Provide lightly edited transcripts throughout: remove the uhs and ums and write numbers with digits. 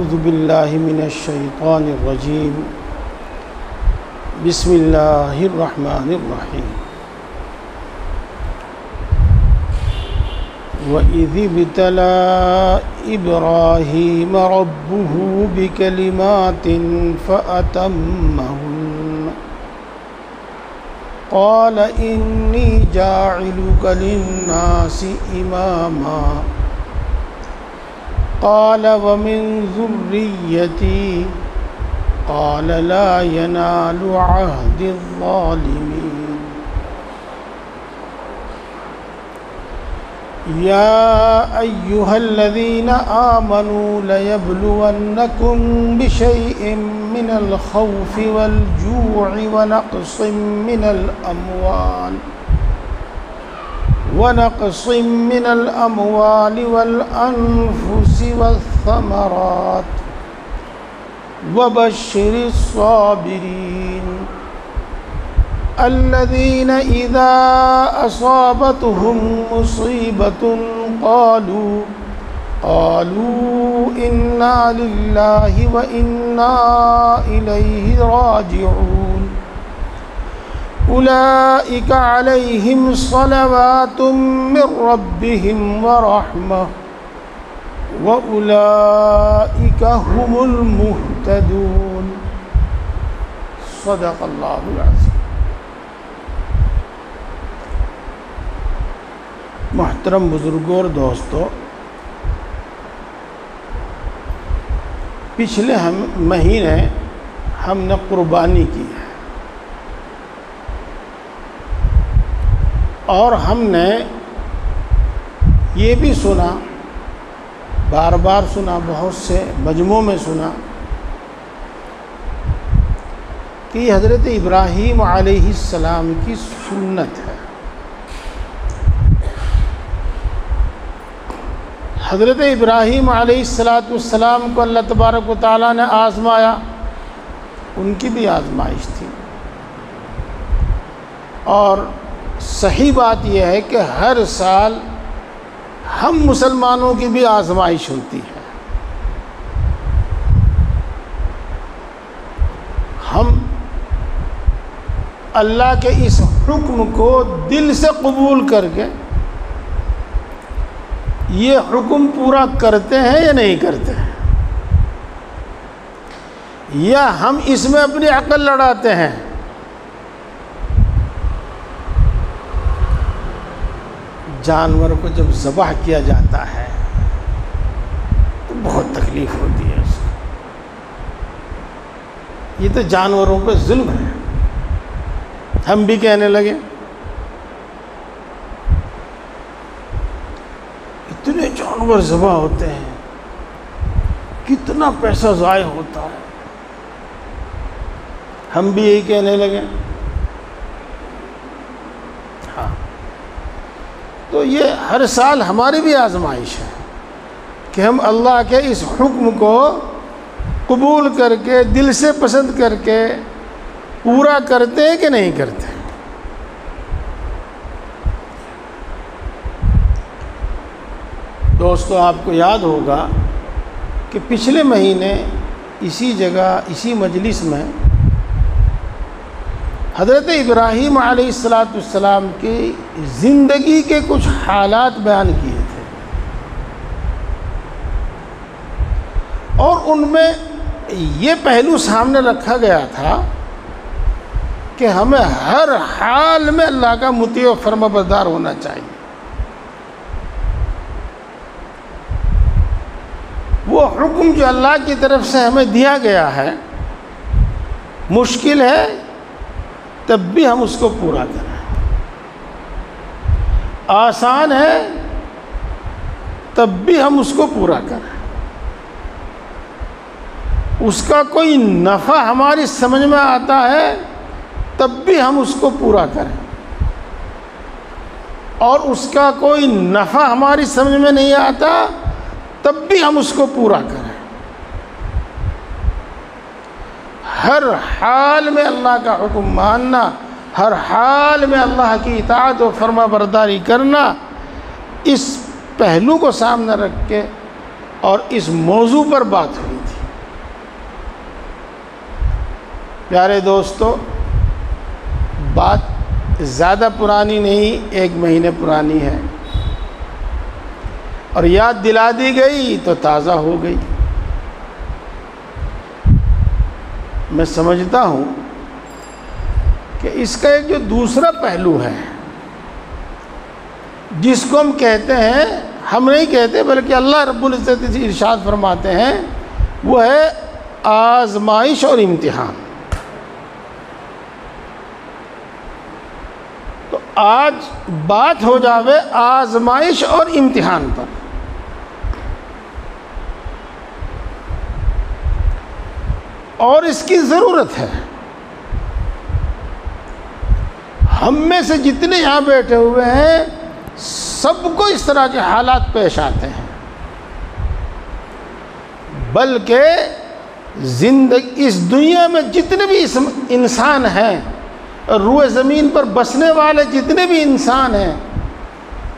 اعوذ باللہ من الشیطان الرجیم بسم اللہ الرحمن الرحیم وَإِذِ ابْتَلَىٰ إِبْرَاهِيمَ رَبُّهُ بِكَلِمَاتٍ فَأَتَمَّهُنَّ قَالَ إِنِّي جَاعِلُكَ لِلنَّاسِ إِمَامًا قال ومن ذريتي قال لا ينال عهد الظالمين يا أيها الذين آمنوا ليبلونكم بشيء من الخوف والجوع ونقص من الأموال والأنفس والثمرات وبشر الصابرين الذين إذا أصابتهم مصيبة قالوا إنا لله وإنا إليه راجعون أولئك عليهم صلوات من ربهم ورحمة وأولئك هم المهتدون صدق اللہ العظیم۔ محترم بزرگوں اور دوستو، پچھلے مہینے ہم نے قربانی کی ہے اور ہم نے یہ بھی سنا، بار بار سنا، بہت سے مجموعوں میں سنا کہ یہ حضرت ابراہیم علیہ السلام کی سنت ہے۔ حضرت ابراہیم علیہ السلام کو اللہ تبارک و تعالیٰ نے آزمایا، ان کی بھی آزمائش تھی، اور صحیح بات یہ ہے کہ ہر سال ہم مسلمانوں کی بھی آزمائش ہوتی ہے۔ ہم اللہ کے اس حکم کو دل سے قبول کر کے یہ حکم پورا کرتے ہیں یا نہیں کرتے ہیں، یا ہم اس میں اپنی عقل لڑاتے ہیں۔ جانور کو جب ذبح کیا جاتا ہے تو بہت تکلیف ہوتی ہے اس کو، یہ تو جانوروں پہ ظلم ہے۔ ہم بھی کہنے لگے اتنے جانور ذبح ہوتے ہیں، کتنا پیسہ ضائع ہوتا ہے، ہم بھی یہی کہنے لگے۔ ہاں، تو یہ ہر سال ہماری بھی آزمائش ہے کہ ہم اللہ کے اس حکم کو قبول کر کے دل سے پسند کر کے پورا کرتے ہیں کہ نہیں کرتے۔ دوستو، آپ کو یاد ہوگا کہ پچھلے مہینے اسی جگہ اسی مجلس میں حضرت ابراہیم علیہ السلام کی زندگی کے کچھ حالات بیان کیے تھے، اور ان میں یہ پہلو سامنے رکھا گیا تھا کہ ہمیں ہر حال میں اللہ کا مطیع و فرما بردار ہونا چاہیے۔ وہ حکم جو اللہ کی طرف سے ہمیں دیا گیا ہے، مشکل ہے تب بھی ہم اس کو پورا کریں، آسان ہے تب بھی ہم اس کو پورا کریں، اس کا کوئی نفع ہماری سمجھ میں آتا ہے تب بھی ہم اس کو پورا کریں، اور اس کا کوئی نفع ہماری سمجھ میں نہیں آتا تب بھی ہم اس کو پورا کریں۔ ہر حال میں اللہ کا حکم ماننا، ہر حال میں اللہ کی اطاعت و فرما برداری کرنا، اس پہلو کو سامنے رکھ کے اور اس موضوع پر بات ہوئی تھی۔ پیارے دوستو، بات زیادہ پرانی نہیں، 1 مہینے پرانی ہے، اور یاد دلا دی گئی تو تازہ ہو گئی۔ میں سمجھتا ہوں کہ اس کا ایک جو دوسرا پہلو ہے، جس کو ہم کہتے ہیں، ہم نہیں کہتے بلکہ اللہ رب العزت ارشاد فرماتے ہیں، وہ ہے آزمائش اور امتحان۔ تو آج بات ہو جاوے آزمائش اور امتحان پر۔ اور اس کی ضرورت ہے۔ ہم میں سے جتنے یہاں بیٹھے ہوئے ہیں سب کو اس طرح کے حالات پیش آتے ہیں، بلکہ زندگی اس دنیا میں جتنے بھی انسان ہیں، روئے زمین پر بسنے والے جتنے بھی انسان ہیں،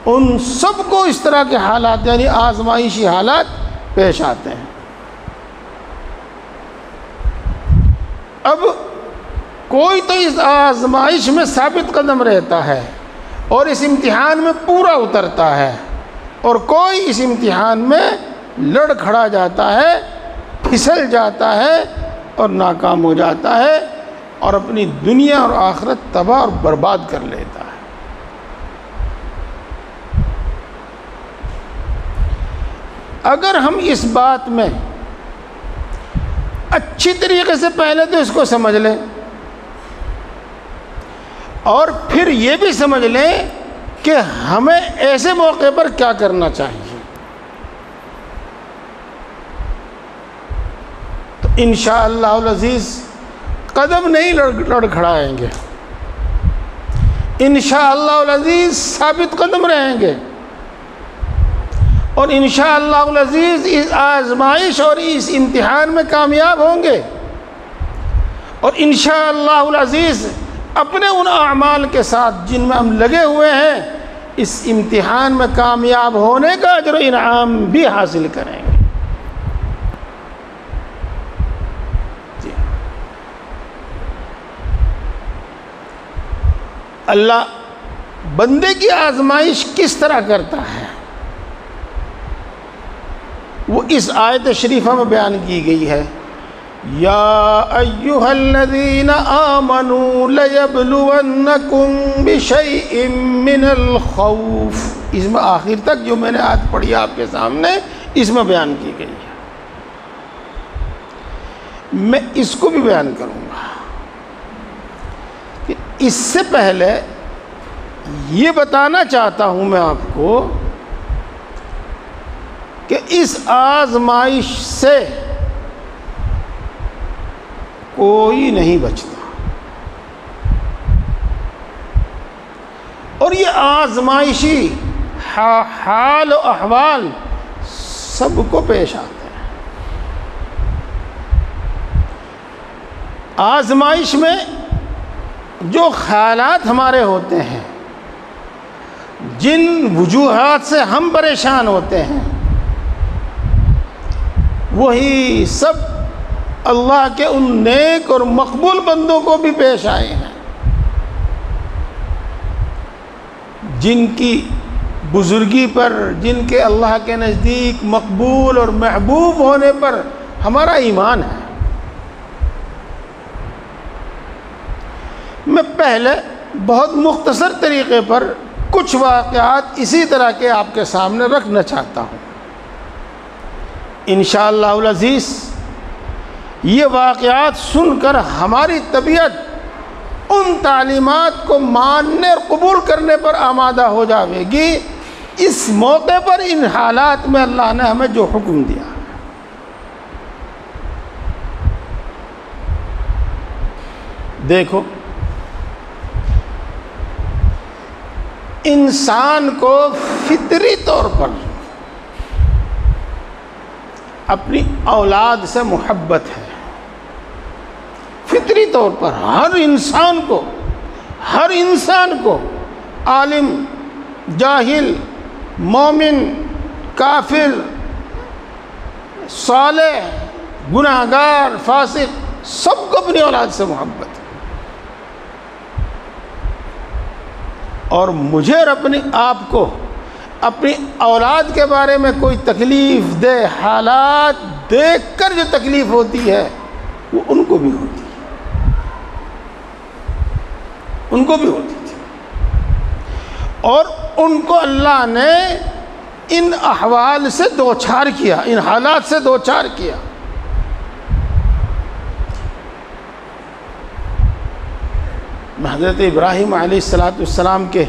ان سب کو اس طرح کے حالات یعنی آزمائشی حالات پیش آتے ہیں۔ اب کوئی تو اس آزمائش میں ثابت قدم رہتا ہے اور اس امتحان میں پورا اترتا ہے، اور کوئی اس امتحان میں لڑ کھڑا جاتا ہے، پھسل جاتا ہے اور ناکام ہو جاتا ہے، اور اپنی دنیا اور آخرت تباہ اور برباد کر لیتا ہے۔ اگر ہم اس بات میں اچھی طریقے سے پہلے تو اس کو سمجھ لیں، اور پھر یہ بھی سمجھ لیں کہ ہمیں ایسے موقع پر کیا کرنا چاہیے، تو انشاءاللہ العزیز قدم نہیں لڑکھڑائیں گے، انشاءاللہ العزیز ثابت قدم رہیں گے، اور انشاءاللہ العزیز اس آزمائش اور اس امتحان میں کامیاب ہوں گے، اور انشاءاللہ العزیز اپنے ان اعمال کے ساتھ جن میں ہم لگے ہوئے ہیں اس امتحان میں کامیاب ہونے کا اجر و انعام بھی حاصل کریں گے۔ اللہ بندے کی آزمائش کس طرح کرتا ہے وہ اس آیت شریفہ میں بیان کی گئی ہے۔ یا ایھا الذین آمنوا لیبلونکم بشیء من الخوف، اس میں آخر تک جو میں نے آیت پڑھی آپ کے سامنے اس میں بیان کی گئی ہے، میں اس کو بھی بیان کروں گا کہ اس سے پہلے یہ بتانا چاہتا ہوں میں آپ کو کہ اس آزمائش سے کوئی نہیں بچتا، اور یہ آزمائشی حال و احوال سب کو پیش آتے ہیں۔ آزمائش میں جو خیالات ہمارے ہوتے ہیں، جن وجوہات سے ہم پریشان ہوتے ہیں، وہی سب اللہ کے ان نیک اور مقبول بندوں کو بھی پیش آئے ہیں، جن کی بزرگی پر، جن کے اللہ کے نزدیک مقبول اور محبوب ہونے پر ہمارا ایمان ہے۔ میں پہلے بہت مختصر طریقے پر کچھ واقعات اسی طرح کے آپ کے سامنے رکھنا چاہتا ہوں۔ انشاءاللہ العزیز یہ واقعات سن کر ہماری طبیعت ان تعلیمات کو ماننے اور قبول کرنے پر آمادہ ہو جاوے گی، اس موقع پر ان حالات میں اللہ نے ہمیں جو حکم دیا۔ دیکھو، انسان کو فطری طور پر اپنی اولاد سے محبت ہے، فطری طور پر ہر انسان کو عالم، جاہل، مومن، کافر، صالح، گناہگار، فاسق، سب کو اپنی اولاد سے محبت ہے، اور مجھے اور اپنے آپ کو اپنی اولاد کے بارے میں کوئی تکلیف دہ حالات دیکھ کر جو تکلیف ہوتی ہے وہ ان کو بھی ہوتی ہے، ان کو بھی ہوتی تھی، اور ان کو اللہ نے ان احوال سے دوچار کیا، ان حالات سے دوچار کیا۔ میں حضرت ابراہیم علیہ السلام کے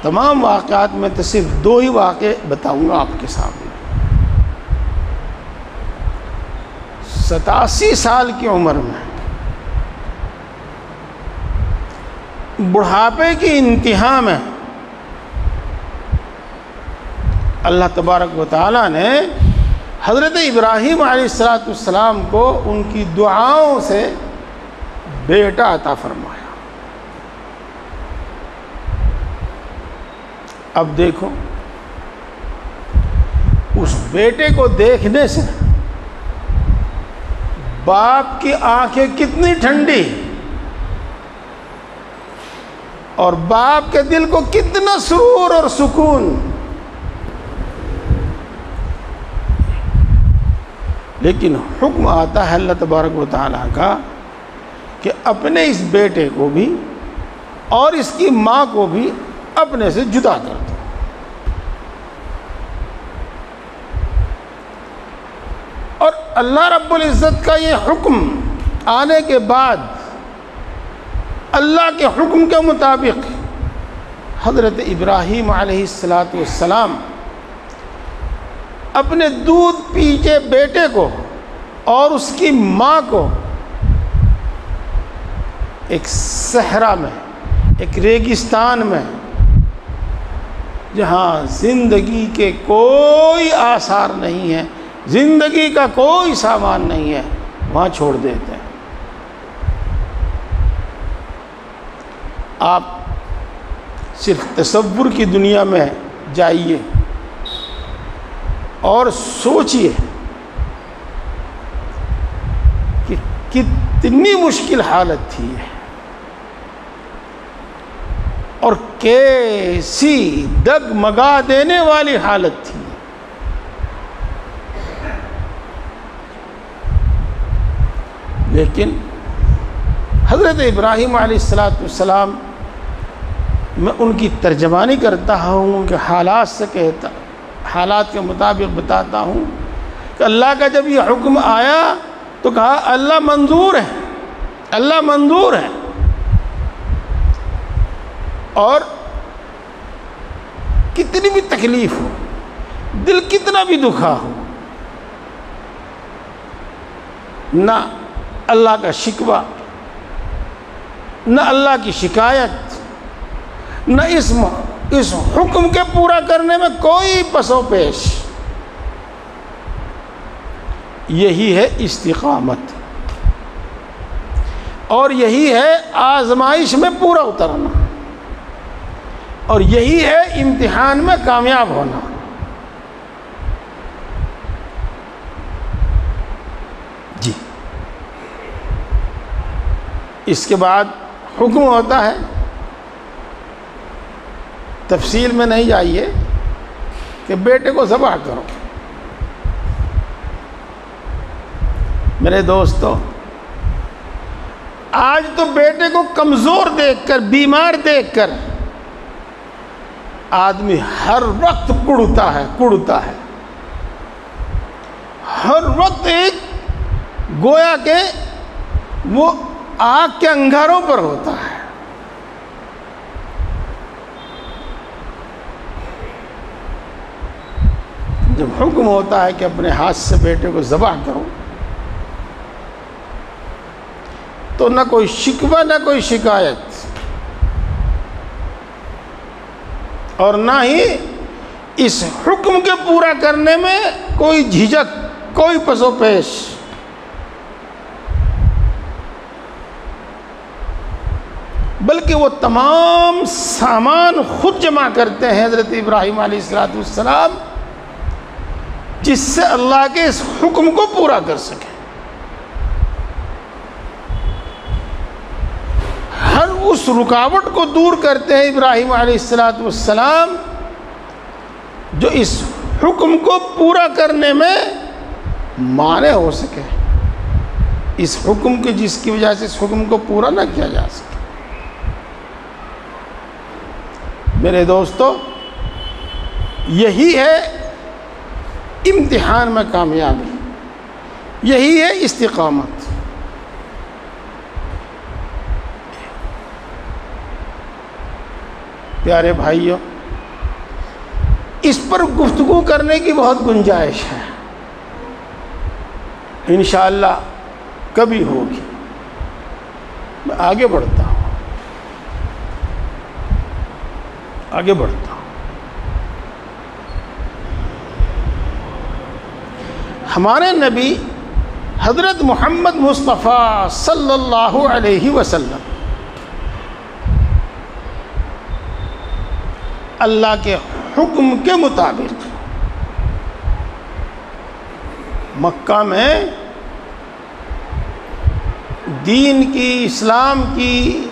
تمام واقعات میں تو صرف 2 ہی واقعے بتاؤں گا آپ کے سامنے۔ 87 سال کی عمر میں بڑھاپے کی انتہا میں اللہ تبارک و تعالیٰ نے حضرت ابراہیم علیہ السلام کو ان کی دعاؤں سے بیٹا عطا فرمایا۔ اب دیکھو اس بیٹے کو دیکھنے سے باپ کی آنکھیں کتنی ٹھنڈی اور باپ کے دل کو کتنا سرور اور سکون، لیکن حکم آتا ہے اللہ تبارک و تعالیٰ کا کہ اپنے اس بیٹے کو بھی اور اس کی ماں کو بھی اپنے سے جدا کر دو۔ اور اللہ رب العزت کا یہ حکم آنے کے بعد اللہ کے حکم کے مطابق حضرت ابراہیم علیہ السلام اپنے دودھ پیتے بیٹے کو اور اس کی ماں کو ایک صحرا میں، ایک ریگستان میں، جہاں زندگی کے کوئی آثار نہیں ہیں، زندگی کا کوئی سامان نہیں ہے، وہاں چھوڑ دیتے ہیں۔ آپ صرف تصور کی دنیا میں جائیے اور سوچئے کہ کتنی مشکل حالت تھی ہے اور کیسی دگمگا دینے والی حالت تھی۔ لیکن حضرت ابراہیم علیہ السلام، میں ان کی ترجمانی کرتا ہوں کہ حالات کے مطابق بتاتا ہوں کہ اللہ کا جب یہ حکم آیا تو کہا اللہ منظور ہے، اللہ منظور ہے، اور کتنی بھی تکلیف ہو، دل کتنا بھی دکھا ہو، نہ اللہ کا شکوہ، نہ اللہ کی شکایت، نہ اس حکم کے پورا کرنے میں کوئی پس و پیش۔ یہی ہے استقامت، اور یہی ہے آزمائش میں پورا اترنا، اور یہی ہے امتحان میں کامیاب ہونا۔ جی، اس کے بعد حکم ہوتا ہے، تفصیل میں نہیں جائیے، کہ بیٹے کو ذبح کرو۔ میرے دوستو، آج تو بیٹے کو کمزور دیکھ کر، بیمار دیکھ کر آدمی ہر وقت کڑتا ہے، ہر وقت ایک گویا کہ وہ آگ کے انگاروں پر ہوتا ہے۔ جب حکم ہوتا ہے کہ اپنے ہاتھ سے بیٹے کو ذبح کرو، تو نہ کوئی شکوہ، نہ کوئی شکایت، اور نہ ہی اس حکم کے پورا کرنے میں کوئی جھجک، کوئی پس و پیش۔ بلکہ وہ تمام سامان خود جمع کرتے ہیں حضرت ابراہیم علیہ السلام، جس سے اللہ کے اس حکم کو پورا کر سکیں۔ اس رکاوٹ کو دور کرتے ہیں ابراہیم علیہ السلام جو اس حکم کو پورا کرنے میں مانع ہو سکے، اس حکم کے جس کی وجہ سے اس حکم کو پورا نہ کیا جا سکے۔ میرے دوستو، یہی ہے امتحان میں کامیابی، یہی ہے استقامت۔ پیارے بھائیوں، اس پر گفتگو کرنے کی بہت گنجائش ہے، انشاءاللہ کبھی ہوگی۔ میں آگے بڑھتا ہوں، آگے بڑھتا ہوں۔ ہمارے نبی حضرت محمد مصطفیٰ صلی اللہ علیہ وسلم اللہ کے حکم کے مطابق مکہ میں دین کی، اسلام کی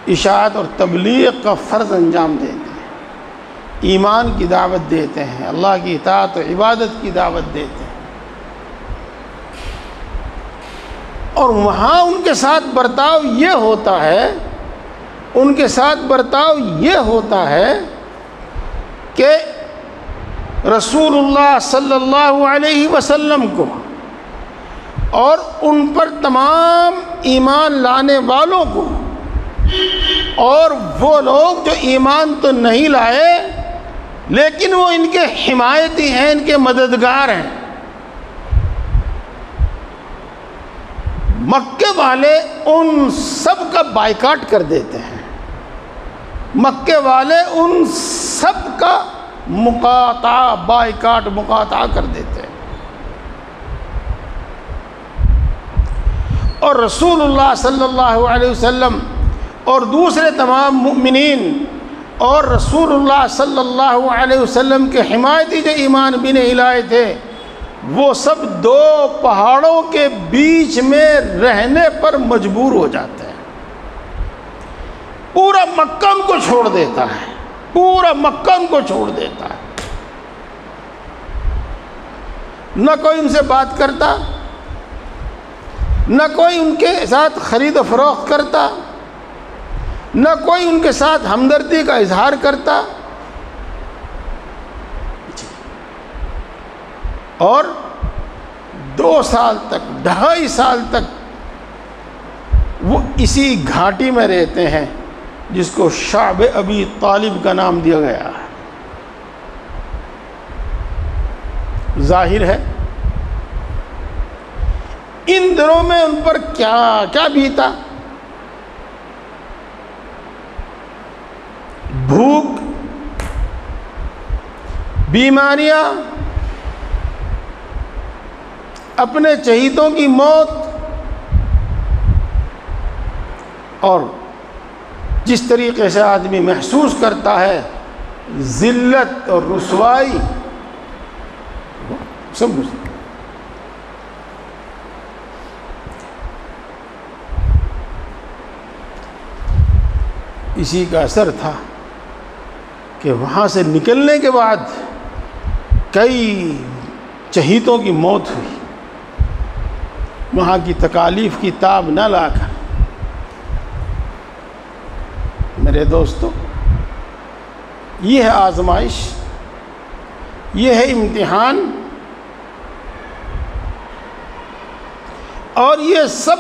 اشاعت اور تبلیغ کا فرض انجام دیتے ہیں، ایمان کی دعوت دیتے ہیں، اللہ کی اطاعت و عبادت کی دعوت دیتے ہیں، اور وہاں ان کے ساتھ برتاؤ یہ ہوتا ہے، ان کے ساتھ برتاؤ یہ ہوتا ہے کہ رسول اللہ صلی اللہ علیہ وسلم کو اور ان پر تمام ایمان لانے والوں کو، اور وہ لوگ جو ایمان تو نہیں لائے لیکن وہ ان کے حمایتی ہیں، ان کے مددگار ہیں، مکے والے ان سب کا بائیکاٹ کر دیتے ہیں، مکے والے ان سب کا مقاطعہ، بائیکاٹ، مقاطعہ کر دیتے ہیں، اور رسول اللہ صلی اللہ علیہ وسلم اور دوسرے تمام مؤمنین اور رسول اللہ صلی اللہ علیہ وسلم کے حمایتی جو ایمان بھی نہیں لائے تھے، وہ سب دو پہاڑوں کے بیچ میں رہنے پر مجبور ہو جاتے ہیں۔ پورا مکہ ان کو چھوڑ دیتا ہے، پورا مکہ ان کو چھوڑ دیتا ہے، نہ کوئی ان سے بات کرتا، نہ کوئی ان کے ساتھ خرید و فروخت کرتا، نہ کوئی ان کے ساتھ ہمدردی کا اظہار کرتا، اور 2 سال تک، 2.5 سال تک وہ اسی گھاٹی میں رہتے ہیں جس کو شعب ابی طالب کا نام دیا گیا ہے۔ ظاہر ہے ان دنوں میں ان پر کیا کیا بیتا، بھوک، بیماریاں، اپنے چہیتوں کی موت، اور جس طریقے سے آدمی محسوس کرتا ہے ذلت اور رسوائی، سب کچھ۔ اسی کا اثر تھا کہ وہاں سے نکلنے کے بعد کئی چہیتوں کی موت ہوئی، وہاں کی تکالیف کی تاب نہ لا کر۔ میرے دوستو، یہ ہے آزمائش، یہ ہے امتحان، اور یہ سب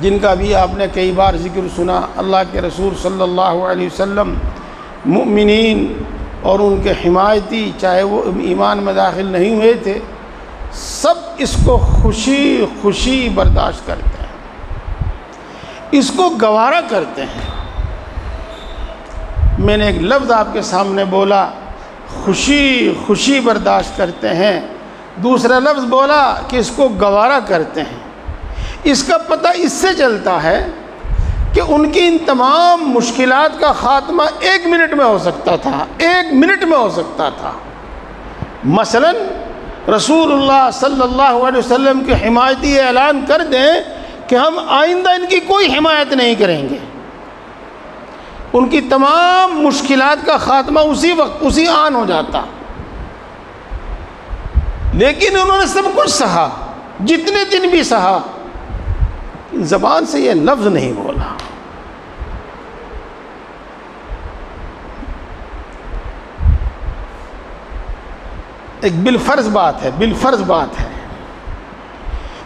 جن کا بھی آپ نے کئی بار ذکر سنا، اللہ کے رسول صلی اللہ علیہ وسلم، مؤمنین اور ان کے حمایتی، چاہے وہ ایمان میں داخل نہیں ہوئے تھے، سب اس کو خوشی خوشی برداشت کرتے ہیں، اس کو گوارا کرتے ہیں۔ میں نے ایک لفظ آپ کے سامنے بولا، خوشی خوشی برداشت کرتے ہیں، دوسرا لفظ بولا کہ اس کو گوارا کرتے ہیں۔ اس کا پتہ اس سے چلتا ہے کہ ان کی ان تمام مشکلات کا خاتمہ 1 منٹ میں ہو سکتا تھا، 1 منٹ میں ہو سکتا تھا۔ مثلاً رسول اللہ صلی اللہ علیہ وسلم کے حمایتی اعلان کر دیں کہ ہم آئندہ ان کی کوئی حمایت نہیں کریں گے، ان کی تمام مشکلات کا خاتمہ اسی وقت اسی آن ہو جاتا، لیکن انہوں نے سب کچھ سہا، جتنے دن بھی سہا، زبان سے یہ لفظ نہیں بولا۔ ایک بالفرض بات ہے، بالفرض بات ہے،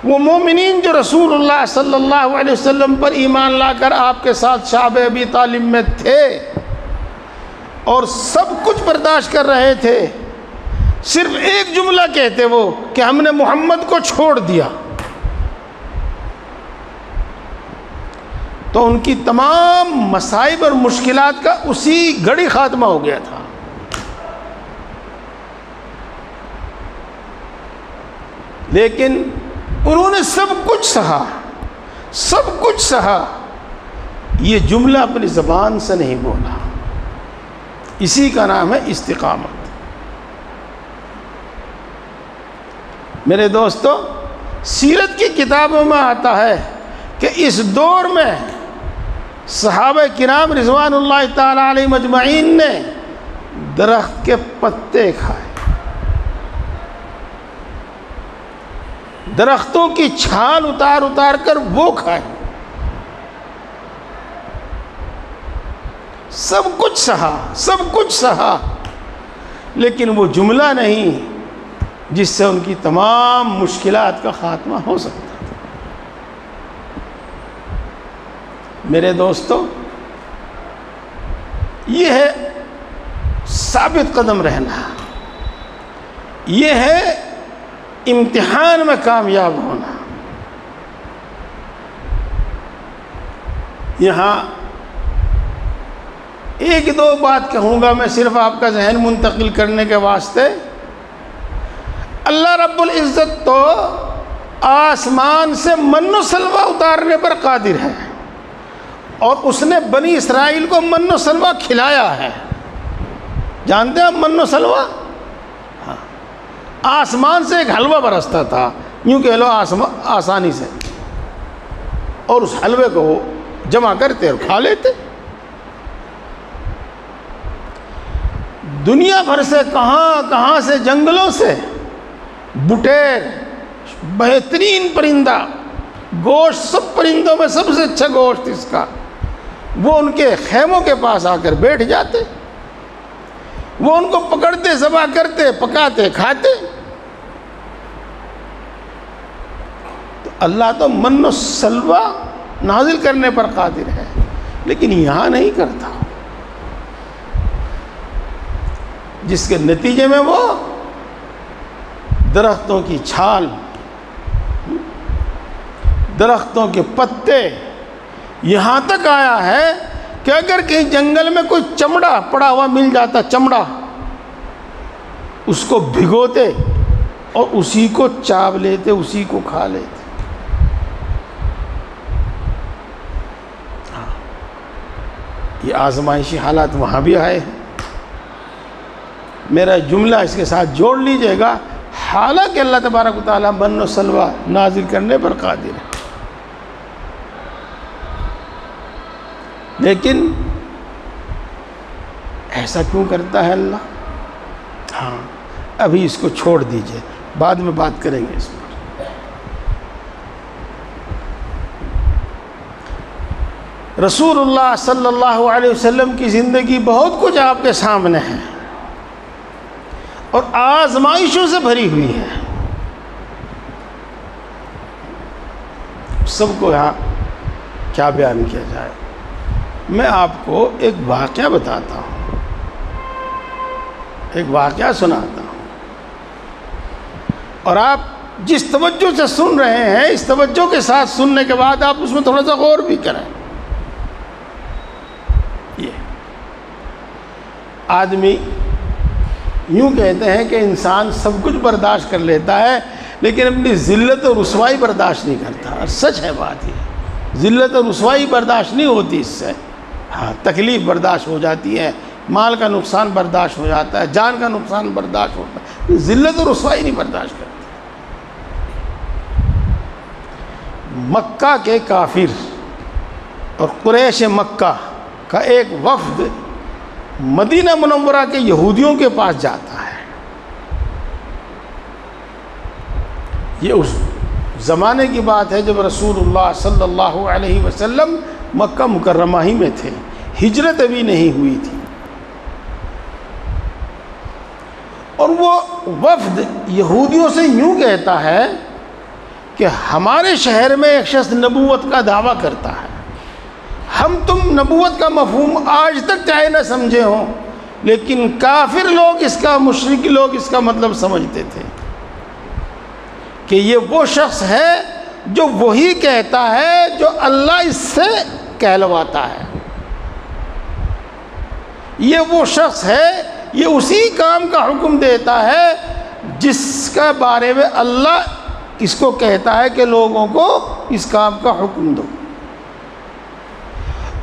وہ مومنین جو رسول اللہ صلی اللہ علیہ وسلم پر ایمان لا کر آپ کے ساتھ شعب ابی طالب میں تھے اور سب کچھ برداشت کر رہے تھے، صرف ایک جملہ کہتے وہ کہ ہم نے محمد کو چھوڑ دیا، تو ان کی تمام مصائب اور مشکلات کا اسی گھڑی خاتمہ ہو گیا تھا۔ لیکن انہوں نے سب کچھ سہا، سب کچھ سہا، یہ جملہ اپنی زبان سے نہیں بولا، اسی کا نام ہے استقامت۔ میرے دوستو، سیرت کی کتابوں میں آتا ہے کہ اس دور میں صحابہ کرام رضوان اللہ تعالی علیہم اجمعین نے درخت کے پتے کھائے، درختوں کی چھال اتار اتار کر وہ کھائے، سب کچھ سہا، سب کچھ سہا، لیکن وہ جملہ نہیں جس سے ان کی تمام مشکلات کا خاتمہ ہو سکتا تھا۔ میرے دوستو، یہ ہے ثابت قدم رہنا، یہ ہے امتحان میں کامیاب ہونا۔ یہاں ایک دو بات کہوں گا میں صرف آپ کا ذہن منتقل کرنے کے واسطے۔ اللہ رب العزت تو آسمان سے من و سلوہ اتارنے پر قادر ہے، اور اس نے بنی اسرائیل کو من و سلوہ کھلایا ہے۔ جانتے ہیں آپ من و سلوہ؟ آسمان سے ایک حلوہ برستا تھا، یوں کہہ لو آسانی سے، اور اس حلوے کو وہ جمع کرتے اور کھا لیتے۔ دنیا بھر سے کہاں کہاں سے، جنگلوں سے بٹیر، بہترین پرندہ، گوشت سب پرندوں میں سب سے اچھا گوشت اس کا، وہ ان کے خیموں کے پاس آ کر بیٹھ جاتے، وہ ان کو پکڑتے، ذبح کرتے، پکاتے، کھاتے۔ تو اللہ تو من و سلوہ نازل کرنے پر قادر ہے، لیکن یہاں نہیں کرتا، جس کے نتیجے میں وہ درختوں کی چھال، درختوں کے پتے، یہاں تک آیا ہے کہ اگر کہیں جنگل میں کوئی چمڑا پڑا ہوا مل جاتا، چمڑا، اس کو بھگوتے اور اسی کو چاب لیتے، اسی کو کھا لیتے۔ یہ آزمائشی حالات وہاں بھی آئے ہیں۔ میرا جملہ اس کے ساتھ جوڑ لیجئے گا، حالانکہ اللہ تبارک و تعالیٰ من و سلوہ نازل کرنے پر قادر ہے، لیکن ایسا کیوں کرتا ہے اللہ؟ ہاں، ابھی اس کو چھوڑ دیجئے، بعد میں بات کریں گے اس پر۔ رسول اللہ صلی اللہ علیہ وسلم کی زندگی بہت کچھ آپ کے سامنے ہے اور آزمائشوں سے بھری ہوئی ہے۔ سب کو یہاں کیا بیان کیا جائے، میں آپ کو ایک واقعہ بتاتا ہوں، ایک واقعہ سناتا ہوں، اور آپ جس توجہ سے سن رہے ہیں، اس توجہ کے ساتھ سننے کے بعد آپ اس میں تھوڑا سا غور بھی کریں۔ یہ آدمی یوں کہتے ہیں کہ انسان سب کچھ برداشت کر لیتا ہے، لیکن اپنی ذلت اور رسوائی برداشت نہیں کرتا، اور سچ ہے بات یہ، ذلت اور رسوائی برداشت نہیں ہوتی اس سے۔ ہاں، تکلیف برداشت ہو جاتی ہے، مال کا نقصان برداشت ہو جاتا ہے، جان کا نقصان برداشت ہوتا ہے، ذلت اور رسوائی نہیں برداشت کرتی۔ مکہ کے کافر اور قریش مکہ کا ایک وفد مدینہ منورہ کے یہودیوں کے پاس جاتا ہے. یہ اس زمانے کی بات ہے جب رسول اللہ صلی اللہ علیہ وسلم مکہ مکرمہ ہی میں تھے، ہجرت ابھی نہیں ہوئی تھی. اور وہ وفد یہودیوں سے یوں کہتا ہے کہ ہمارے شہر میں ایک شخص نبوت کا دعویٰ کرتا ہے. ہم تم نبوت کا مفہوم آج تک چاہے نہ سمجھے ہوں، لیکن کافر لوگ اس کا، مشرک لوگ اس کا مطلب سمجھتے تھے کہ یہ وہ شخص ہے جو وہی کہتا ہے جو اللہ اس سے کہلواتا ہے. یہ وہ شخص ہے، یہ اسی کام کا حکم دیتا ہے جس کا بارے میں اللہ اس کو کہتا ہے کہ لوگوں کو اس کام کا حکم دو.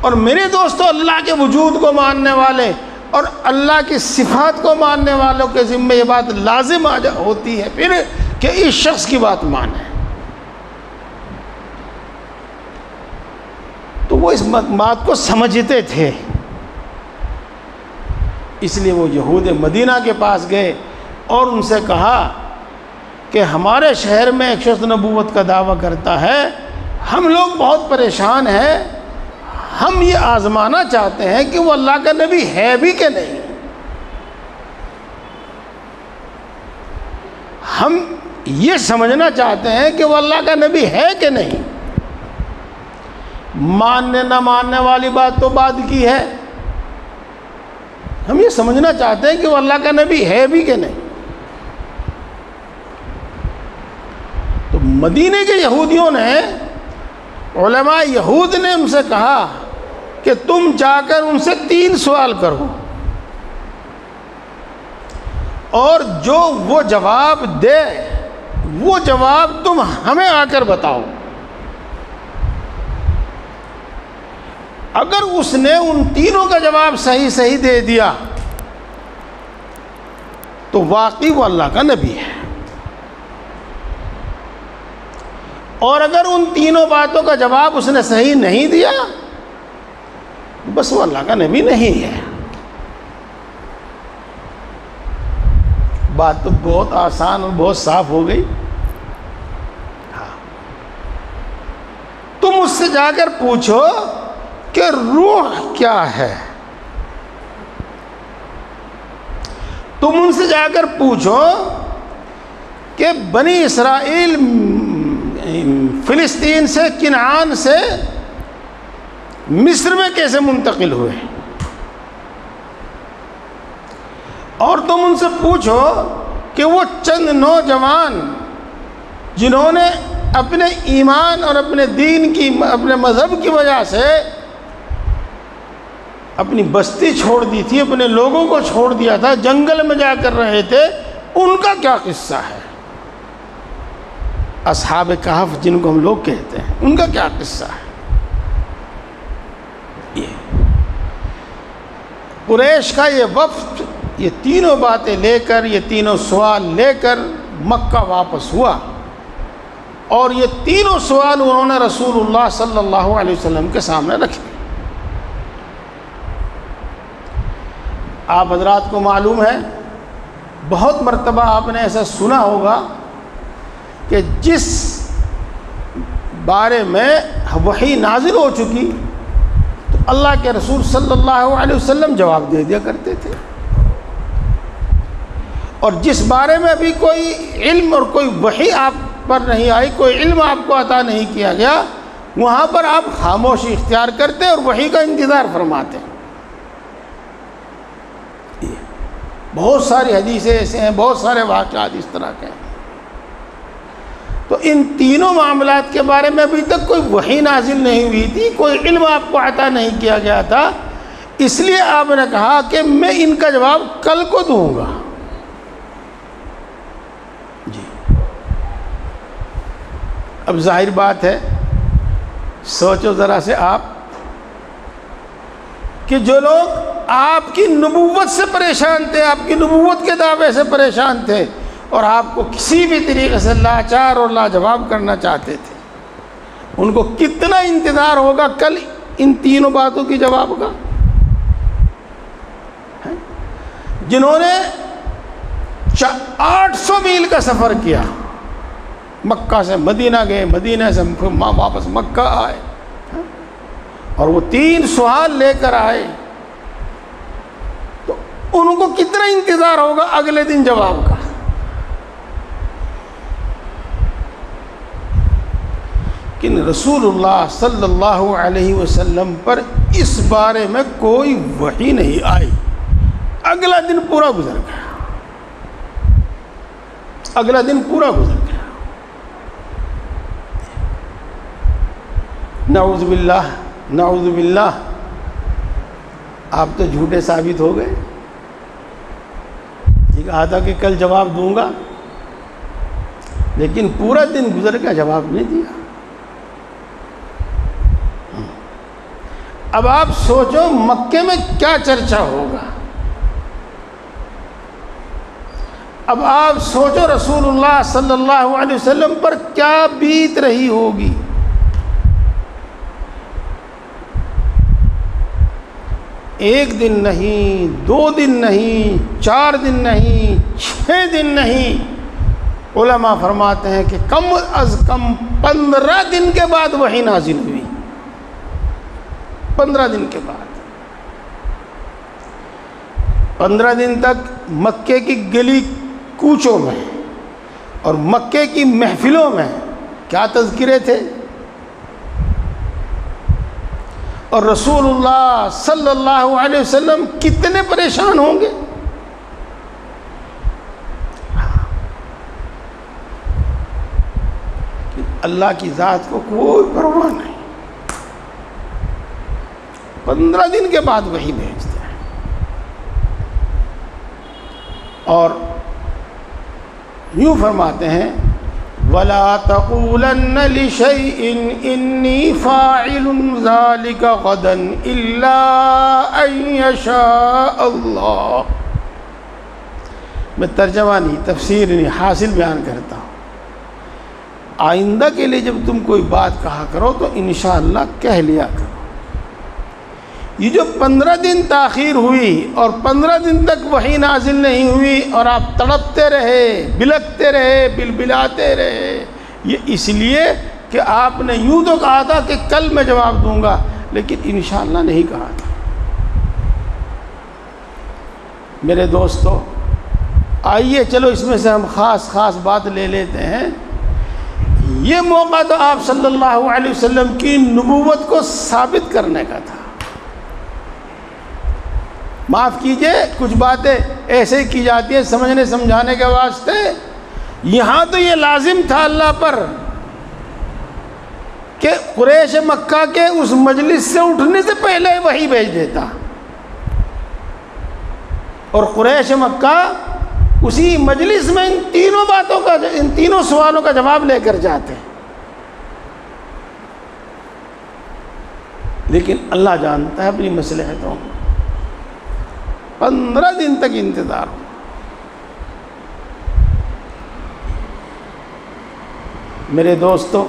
اور میرے دوستو، اللہ کے وجود کو ماننے والے اور اللہ کی صفات کو ماننے والوں کے ذمہ یہ بات لازم ہوتی ہے پھر کہ اس شخص کی بات مانیں. تو وہ اس بات کو سمجھتے تھے، اس لیے وہ یہود مدینہ کے پاس گئے اور ان سے کہا کہ ہمارے شہر میں ایک شخص نبوت کا دعویٰ کرتا ہے، ہم لوگ بہت پریشان ہیں، ہم یہ آزمانا چاہتے ہیں کہ وہ اللہ کا نبی ہے بھی کہ نہیں. ہم یہ سمجھنا چاہتے ہیں کہ وہ اللہ کا نبی ہے کہ نہیں. ماننے نہ ماننے والی بات تو بعد کی ہے، ہم یہ سمجھنا چاہتے ہیں کہ وہ اللہ کا نبی ہے بھی کہ نہیں. تو مدینے کے یہودیوں نے، علماء یہود نے ان سے کہا کہ تم جا کر ان سے 3 سوال کرو اور جو وہ جواب دے وہ جواب تم ہمیں آ کر بتاؤ. اگر اس نے ان تینوں کا جواب صحیح دے دیا تو واقعی وہ اللہ کا نبی ہے، اور اگر ان تینوں باتوں کا جواب اس نے صحیح نہیں دیا بس وہ اللہ کا نبی نہیں ہے. بات تو بہت آسان اور بہت صاف ہو گئی. تم اس سے جا کر پوچھو کہ روح کیا ہے. تم ان سے جا کر پوچھو کہ بنی اسرائیل فلسطین سے، کنعان سے مصر میں کیسے منتقل ہوئے، اور تم ان سے پوچھو کہ وہ چند نوجوان جنہوں نے اپنے ایمان اور اپنے دین کی، اپنے مذہب کی وجہ سے اپنی بستی چھوڑ دی تھی، اپنے لوگوں کو چھوڑ دیا تھا، جنگل میں جا کر رہے تھے، ان کا کیا قصہ ہے. اصحاب کہف جن کو ہم لوگ کہتے ہیں، ان کا کیا قصہ ہے. یہ قریش کا یہ وفد یہ تینوں باتیں لے کر، یہ تینوں سوال لے کر مکہ واپس ہوا، اور یہ تینوں سوال انہوں نے رسول اللہ صلی اللہ علیہ وسلم کے سامنے رکھے. آپ حضرات کو معلوم ہے، بہت مرتبہ آپ نے ایسا سنا ہوگا کہ جس بارے میں وحی نازل ہو چکی تو اللہ کے رسول صلی اللہ علیہ وسلم جواب دے دیا کرتے تھے، اور جس بارے میں ابھی کوئی علم اور کوئی وحی آپ پر نہیں آئی، کوئی علم آپ کو عطا نہیں کیا گیا، وہاں پر آپ خاموشی اختیار کرتے اور وحی کا انتظار فرماتے. بہت ساری حدیثیں ایسے ہیں، بہت سارے واقعات اس طرح کے ہیں. تو ان تینوں معاملات کے بارے میں ابھی تک کوئی وحی نازل نہیں ہوئی تھی، کوئی علم آپ کو عطا نہیں کیا گیا تھا، اس لیے آپ نے کہا کہ میں ان کا جواب کل کو دوں گا. جی اب ظاہر بات ہے، سوچو ذرا سے آپ کہ جو لوگ آپ کی نبوت سے پریشان تھے، آپ کی نبوت کے دعوے سے پریشان تھے، اور آپ کو کسی بھی طریقے سے لاچار اور لاجواب کرنا چاہتے تھے، ان کو کتنا انتظار ہوگا کل ان تینوں باتوں کی جواب کا. جنہوں نے 800 میل کا سفر کیا، مکہ سے مدینہ گئے، مدینہ سے واپس مکہ آئے، اور وہ 3 سوال لے کر آئے، تو ان کو کتنا انتظار ہوگا اگلے دن جواب کا. لیکن رسول اللہ صلی اللہ علیہ وسلم پر اس بارے میں کوئی وحی نہیں آئی. اگلا دن پورا گزر گیا، اگلا دن پورا گزر گیا. نعوذ باللہ نعوذ باللہ، آپ تو جھوٹے ثابت ہو گئے. یہ کہا تھا کہ کل جواب دوں گا، لیکن پورا دن گزر گیا، جواب نہیں دیا. اب آپ سوچو مکے میں کیا چرچا ہوگا. اب آپ سوچو رسول اللہ صلی اللہ علیہ وسلم پر کیا بیت رہی ہوگی. ایک دن نہیں، 2 دن نہیں، 4 دن نہیں، 6 دن نہیں، علماء فرماتے ہیں کہ کم از کم 15 دن کے بعد وحی نازل ہوئی. 15 دن کے بعد. 15 دن تک مکے کی گلی کوچوں میں اور مکے کی محفلوں میں کیا تذکرے تھے، اور رسول اللہ صلی اللہ علیہ وسلم کتنے پریشان ہوں گے. اللہ کی ذات کو کوئی پرواہ نہیں. 15 دن کے بعد وہی بھیجتے ہیں. اور یوں فرماتے ہیں وَلَا تَقُولَنَّ لِشَيْءٍ إِنِّي فَاعِلٌ ذَلِكَ غَدًا إِلَّا أَن يَشَاءَ اللَّهُ. میں ترجمہ نہیں، تفسیر نہیں، حاصل بیان کرتا ہوں. آئندہ کے لیے جب تم کوئی بات کہا کرو تو انشاءاللہ کہہ لیا کرو. یہ جو 15 دن تاخیر ہوئی اور 15 دن تک وحی نازل نہیں ہوئی اور آپ تڑپتے رہے، بلکتے رہے، بلبلاتے رہے، یہ اس لیے کہ آپ نے یوں تو کہا تھا کہ کل میں جواب دوں گا، لیکن انشاءاللہ نہیں کہا تھا. میرے دوستو، آئیے چلو اس میں سے ہم خاص بات لے لیتے ہیں. یہ موقع تو آپ صلی اللہ علیہ وسلم کی نبوت کو ثابت کرنے کا تھا. معاف کیجئے کچھ باتیں ایسے کی جاتی ہیں سمجھنے سمجھانے کے واسطے. یہاں تو یہ لازم تھا اللہ پر کہ قریش مکہ کے اس مجلس سے اٹھنے سے پہلے وحی بھیج دیتا، اور قریش مکہ اسی مجلس میں ان تینوں سوالوں کا جواب لے کر جاتے. لیکن اللہ جانتا ہے اپنی مصلحتوں کو. 15 دن تک انتظار ہو. میرے دوستو،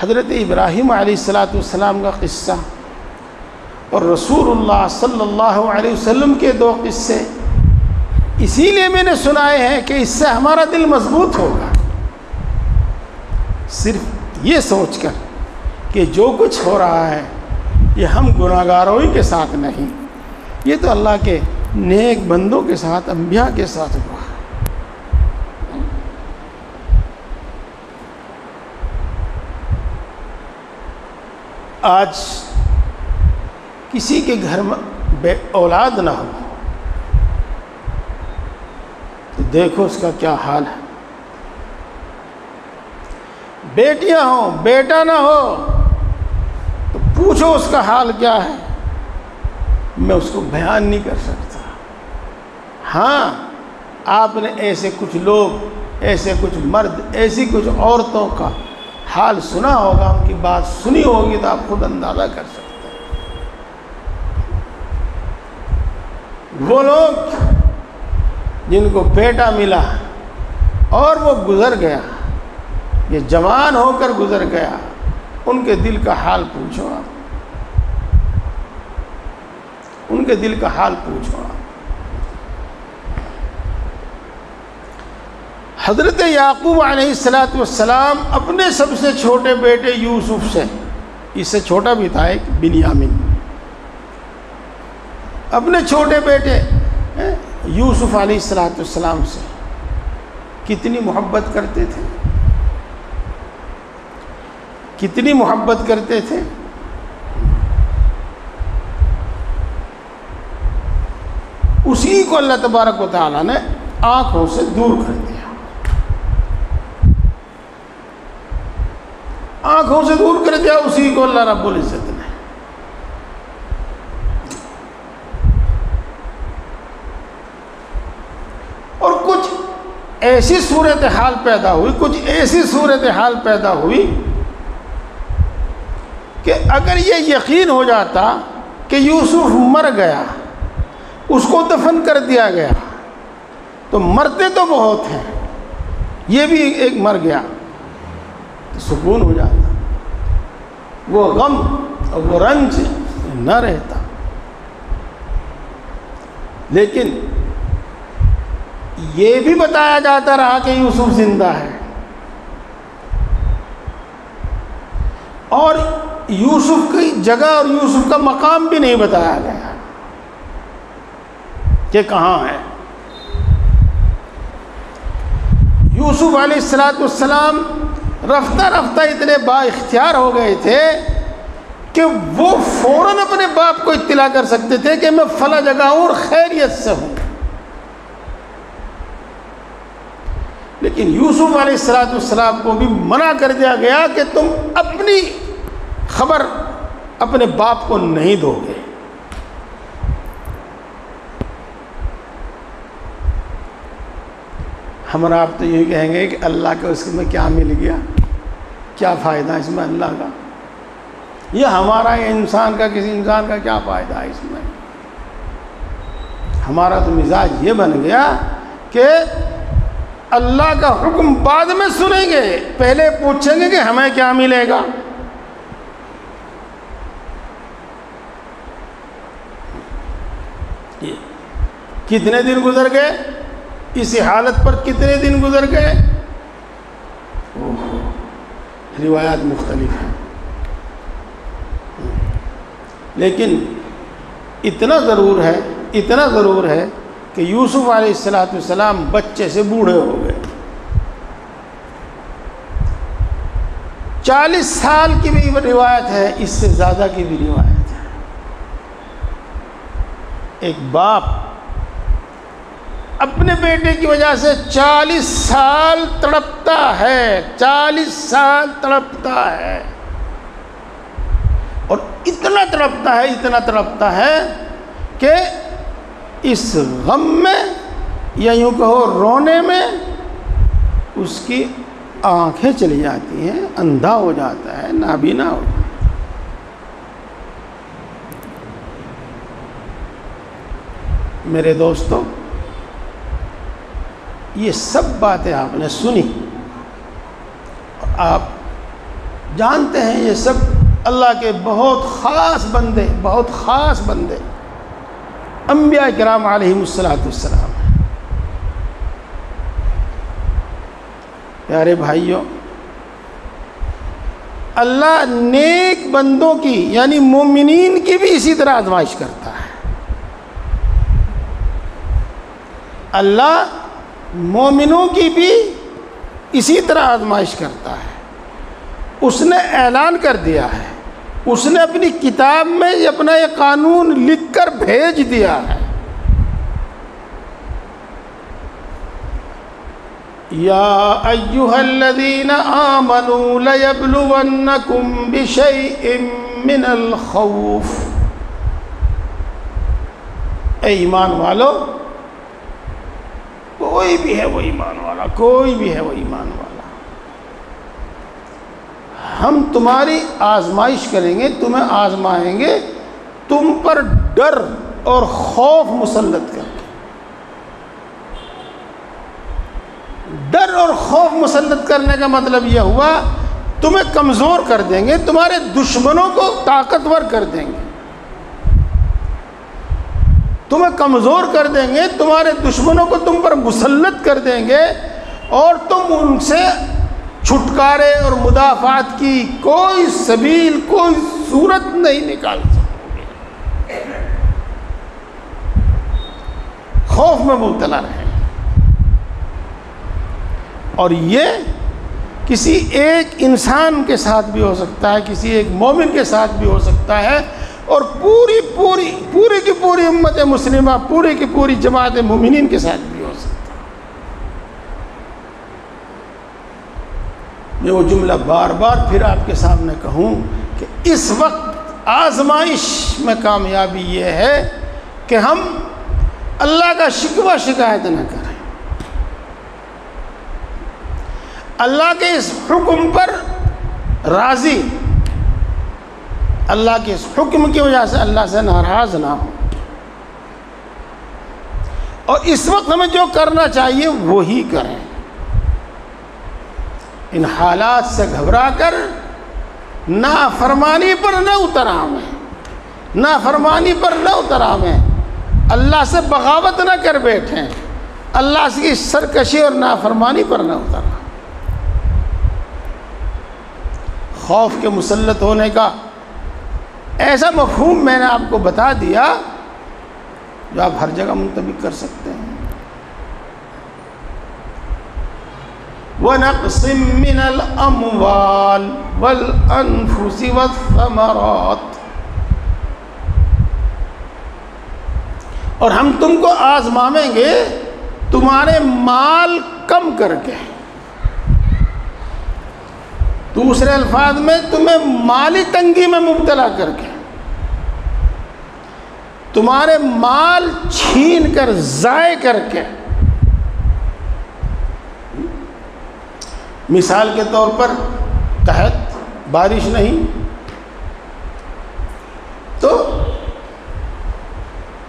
حضرت ابراہیم علیہ السلام کا قصہ اور رسول اللہ صلی اللہ علیہ وسلم کے 2 قصے اسی لیے میں نے سنائے ہیں کہ اس سے ہمارا دل مضبوط ہوگا. صرف یہ سوچ کر کہ جو کچھ ہو رہا ہے یہ ہم گناہگاروں ہی کے ساتھ نہیں، یہ تو اللہ کے نیک بندوں کے ساتھ، انبیاء کے ساتھ ہوا. آج کسی کے گھر میں بے اولاد نہ ہو تو دیکھو اس کا کیا حال ہے. بیٹیاں ہوں، بیٹا نہ ہو تو پوچھو اس کا حال کیا ہے. میں اس کو بیان نہیں کر سکتا. ہاں، آپ نے ایسے کچھ لوگ، ایسے کچھ مرد، ایسی کچھ عورتوں کا حال سنا ہوگا، ان کی بات سنی ہوگی تو آپ خود اندازہ کر سکتے ہیں. وہ لوگ جن کو بیٹا ملا اور وہ گزر گیا، یہ جوان ہو کر گزر گیا، ان کے دل کا حال پوچھو آپ، ان کے دل کا حال پوچھو آپ۔ حضرت یعقوب علیہ السلام اپنے سب سے چھوٹے بیٹے یوسف سے، اس سے چھوٹا بھی تھا ایک بنیامین، اپنے چھوٹے بیٹے یوسف علیہ السلام سے کتنی محبت کرتے تھے، کتنی محبت کرتے تھے۔ اسی کو اللہ تبارک و تعالیٰ نے آنکھوں سے دور کر دیا، آنکھوں سے دور کر دیا اسی کو اللہ رب العزت نے۔ اور کچھ ایسی صورتحال پیدا ہوئی، کچھ ایسی صورتحال پیدا ہوئی کہ اگر یہ یقین ہو جاتا کہ یوسف مر گیا، اس کو دفن کر دیا گیا، تو مرتے تو بہت ہیں، یہ بھی ایک مر گیا تو سکون ہو جاتا، وہ غم اور وہ رنج نہ رہتا۔ لیکن یہ بھی بتایا جاتا رہا کہ یوسف زندہ ہے، اور یوسف کی جگہ اور یوسف کا مقام بھی نہیں بتایا گیا کہ کہاں ہے۔ یوسف علیہ السلام رفتہ رفتہ اتنے با اختیار ہو گئے تھے کہ وہ فوراً اپنے باپ کو اطلاع کر سکتے تھے کہ میں فلاں جگہ ہوں اور خیریت سے ہوں، لیکن یوسف علیہ السلام کو بھی منع کر دیا گیا کہ تم اپنی خبر اپنے باپ کو نہیں دو گے۔ ہم آپ تو یہی کہیں گے کہ اللہ کا اس میں کیا مل گیا، کیا فائدہ اس میں اللہ کا، یہ ہمارا انسان کا کسی انسان کا کیا فائدہ ہے اس میں۔ ہمارا تو مزاج یہ بن گیا کہ اللہ کا حکم بعد میں سنیں گے، پہلے پوچھیں گے کہ ہمیں کیا ملے گا۔ کتنے دن گزر گئے اسی حالت پر، کتنے دن گزر گئے، روایات مختلف ہیں، لیکن اتنا ضرور ہے کہ یوسف علیہ السلام بچے سے بوڑھے ہو گئے، 40 سال کی بھی روایت ہے، اس سے زیادہ کی بھی روایت ہے۔ ایک باپ اپنے بیٹے کی وجہ سے 40 سال تڑپتا ہے، 40 سال تڑپتا ہے، اور اتنا تڑپتا ہے کہ اس غم میں یا یوں کہو رونے میں اس کی آنکھیں چلی جاتی ہیں، اندھا ہو جاتا ہے، نابینا ہو جاتا ہے۔ میرے دوستو، یہ سب باتیں آپ نے سنی، آپ جانتے ہیں یہ سب اللہ کے بہت خاص بندے انبیاء کرام علیہم السلام۔ پیارے بھائیوں، اللہ نیک بندوں کی یعنی مومنین کی بھی اسی طرح آزمائش کرتا ہے۔ اللہ مومنوں کی بھی اسی طرح آزمائش کرتا ہے۔ اس نے اعلان کر دیا ہے، اس نے اپنی کتاب میں اپنا یہ قانون لکھ کر بھیج دیا ہے، یا ایھا الذین آمنوا لیبلونکم بشیء من الخوف، اے ایمان والو، کوئی بھی ہے وہ ایمان والا، ہم تمہاری آزمائش کریں گے، تمہیں آزمائیں گے، تم پر ڈر اور خوف مسلط کر کے۔ ڈر اور خوف مسلط کرنے کا مطلب یہ ہوا تمہیں کمزور کر دیں گے، تمہارے دشمنوں کو طاقتور کر دیں گے، تمہیں کمزور کر دیں گے، تمہارے دشمنوں کو تم پر مسلط کر دیں گے، اور تم ان سے چھٹکارے اور مدافعت کی کوئی سبیل، کوئی صورت نہیں نکال سکو گے۔ خوف میں مبتلا رہے، اور یہ کسی ایک انسان کے ساتھ بھی ہو سکتا ہے، کسی ایک مومن کے ساتھ بھی ہو سکتا ہے، اور پوری کی پوری امت مسلمہ، پوری کی پوری جماعت مومنین کے ساتھ بھی ہو سکتا ہے۔ میں وہ جملہ بار بار پھر آپ کے سامنے کہوں کہ اس وقت آزمائش میں کامیابی یہ ہے کہ ہم اللہ کا شکوہ شکایت نہ کریں، اللہ کے اس حکم پر راضی، اللہ کے اس حکم کی وجہ سے اللہ سے ناراض نہ ہو، اور اس وقت ہمیں جو کرنا چاہیے وہی کریں۔ ان حالات سے گھبرا کر نافرمانی پر نہ اتر آویں، نافرمانی پر نہ اتر آویں، اللہ سے بغاوت نہ کر بیٹھیں، اللہ کی سرکشی اور نافرمانی پر نہ اتر آویں۔ خوف کے مسلط ہونے کا ایسا مفہوم میں نے آپ کو بتا دیا جو آپ ہر جگہ منطبق کر سکتے ہیں۔ وَنَقْصٍ مِّنَ الْأَمْوَالِ وَالْأَنفُسِ وَالثَّمَرَاتِ، اور ہم تم کو آزمائیں گے تمہارے مال کم کر کے، دوسرے الفاظ میں تمہیں مالی تنگی میں مبتلا کر کے، تمہارے مال چھین کر، ضائع کر کے۔ مثال کے طور پر قحط، بارش نہیں تو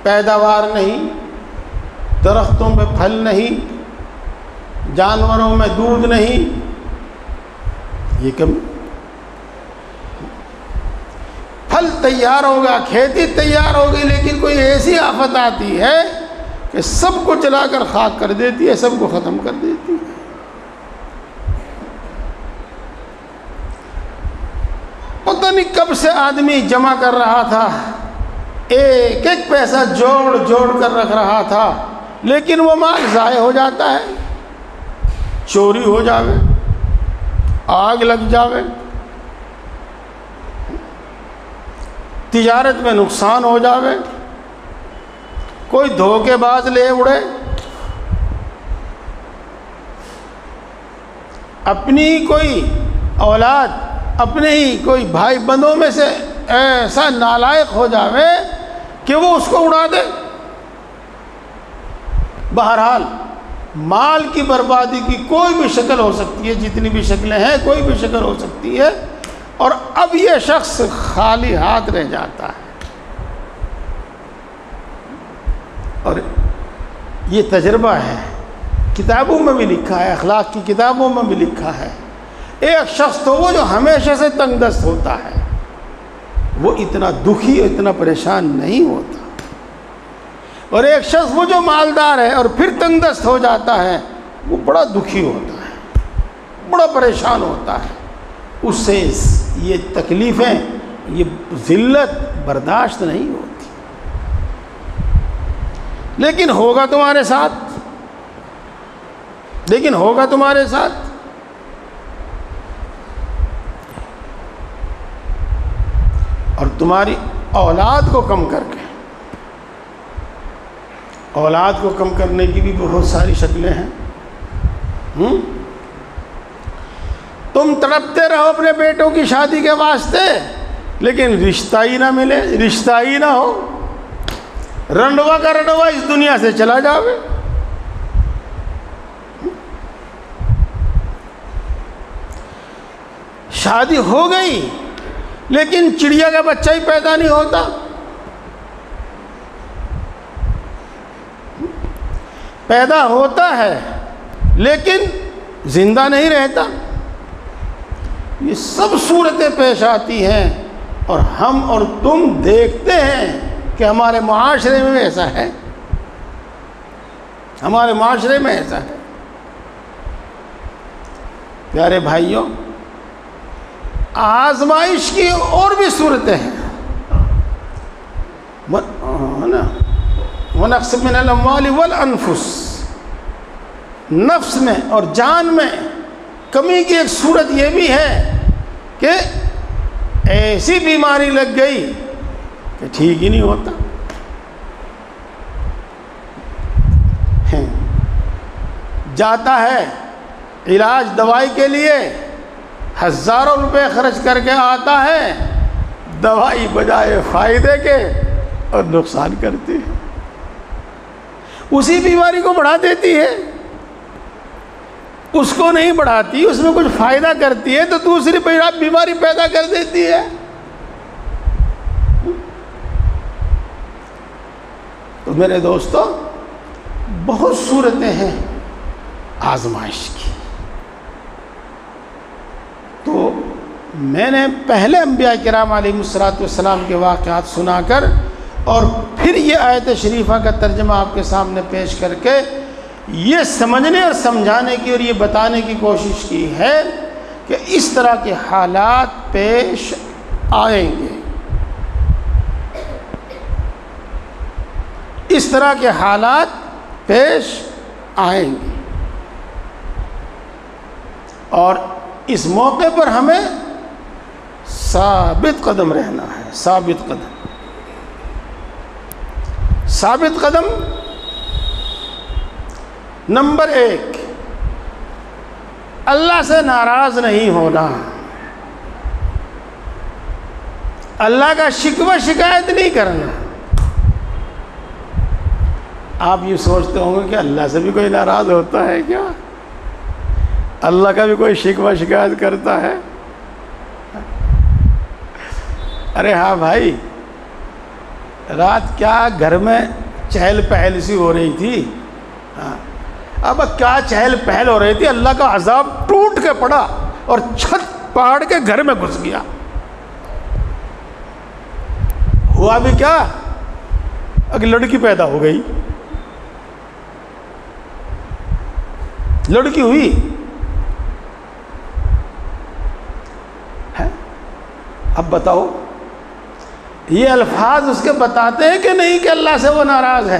پیداوار نہیں، درختوں میں پھل نہیں، جانوروں میں دودھ نہیں، یہ کمی۔ پھل تیار ہوگا، کھیتی تیار ہوگی، لیکن کوئی ایسی آفت آتی ہے کہ سب کو جلا کر خاک کر دیتی ہے، سب کو ختم کر دیتی ہے۔ پتہ نہیں کب سے آدمی جمع کر رہا تھا، ایک ایک پیسہ جوڑ جوڑ کر رکھ رہا تھا، لیکن وہ مال ضائع ہو جاتا ہے، چوری ہو جاوے، آگ لگ جاوے، تجارت میں نقصان ہو جاوے، کوئی دھوکے باز لے اڑے، اپنی کوئی اولاد، اپنے ہی کوئی بھائی بندوں میں سے ایسا نالائق ہو جاوے کہ وہ اس کو اڑا دے۔ بہرحال مال کی بربادی کی کوئی بھی شکل ہو سکتی ہے، جتنی بھی شکلیں ہیں کوئی بھی شکل ہو سکتی ہے، اور اب یہ شخص خالی ہاتھ رہ جاتا ہے۔ اور یہ تجربہ ہے، کتابوں میں بھی لکھا ہے، اخلاق کی کتابوں میں بھی لکھا ہے۔ ایک شخص تو وہ جو ہمیشہ سے تنگ دست ہوتا ہے، وہ اتنا دکھی اور اتنا پریشان نہیں ہوتا، اور ایک شخص وہ جو مالدار ہے اور پھر تنگ دست ہو جاتا ہے، وہ بڑا دکھی ہوتا ہے، بڑا پریشان ہوتا ہے، اس سے یہ تکلیفیں، یہ ذلت برداشت نہیں ہوتی۔ لیکن ہوگا تمہارے ساتھ، لیکن ہوگا تمہارے ساتھ۔ اور تمہاری اولاد کو کم کر کے، اولاد کو کم کرنے کی بھی بہت ساری شکلیں ہیں۔ تم تڑپتے رہو اپنے بیٹوں کی شادی کے واسطے، لیکن رشتہ ہی نہ ملے، رشتہ ہی نہ ہو، رنڈوا کا رنڈوا اس دنیا سے چلا جاوے۔ شادی ہو گئی لیکن چڑیا کا بچہ ہی پیدا نہیں ہوتا، پیدا ہوتا ہے لیکن زندہ نہیں رہتا۔ یہ سب صورتیں پیش آتی ہیں اور ہم اور تم دیکھتے ہیں کہ ہمارے معاشرے میں ایسا ہے، ہمارے معاشرے میں ایسا ہے۔ پیارے بھائیوں، آزمائش کی اور بھی صورتیں ہیں، وَنَقْصٍ مِّنَ الْأَمْوَالِ وَالْأَنفُسِ، نفس میں اور جان میں کمی کی ایک صورت یہ بھی ہے کہ ایسی بیماری لگ گئی کہ ٹھیک ہی نہیں ہوتا۔ جاتا ہے علاج دوائی کے لیے، ہزاروں روپے خرچ کر کے آتا ہے، دوائی بجائے فائدے کے اور نقصان کرتی ہے، اسی بیماری کو بڑھا دیتی ہے، اس کو نہیں بڑھاتی، اس میں کچھ فائدہ کرتی ہے تو دوسری بیماری پیدا کر دیتی ہے۔ تو میرے دوستو، بہت صورتیں ہیں آزمائش کی۔ تو میں نے پہلے انبیاء کرام علیہم السلام کے واقعات سنا کر اور پھر یہ آیت شریفہ کا ترجمہ آپ کے سامنے پیش کر کے یہ سمجھنے اور سمجھانے کی اور یہ بتانے کی کوشش کی ہے کہ اس طرح کے حالات پیش آئیں گے، اس طرح کے حالات پیش آئیں گے، اور اس موقع پر ہمیں ثابت قدم رہنا ہے، ثابت قدم۔ ثابت قدم نمبر 1، اللہ سے ناراض نہیں ہونا، اللہ کا شکوہ شکایت نہیں کرنا۔ آپ یہ سوچتے ہوں گے کہ اللہ سے بھی کوئی ناراض ہوتا ہے کیا؟ اللہ کا بھی کوئی شکوہ شکایت کرتا ہے؟ ارے ہاں بھائی، رات کیا گھر میں چہل پہل سی ہو رہی تھی، اب کیا چہل پہل ہو رہی تھی، اللہ کا عذاب ٹوٹ کے پڑا اور چھت پاڑ کے گھر میں گھس گیا۔ ہوا بھی کیا، ایک لڑکی پیدا ہو گئی، لڑکی ہوئی، اب بتاؤ یہ الفاظ اس کے بتاتے ہیں کہ نہیں کہ اللہ سے وہ ناراض ہے؟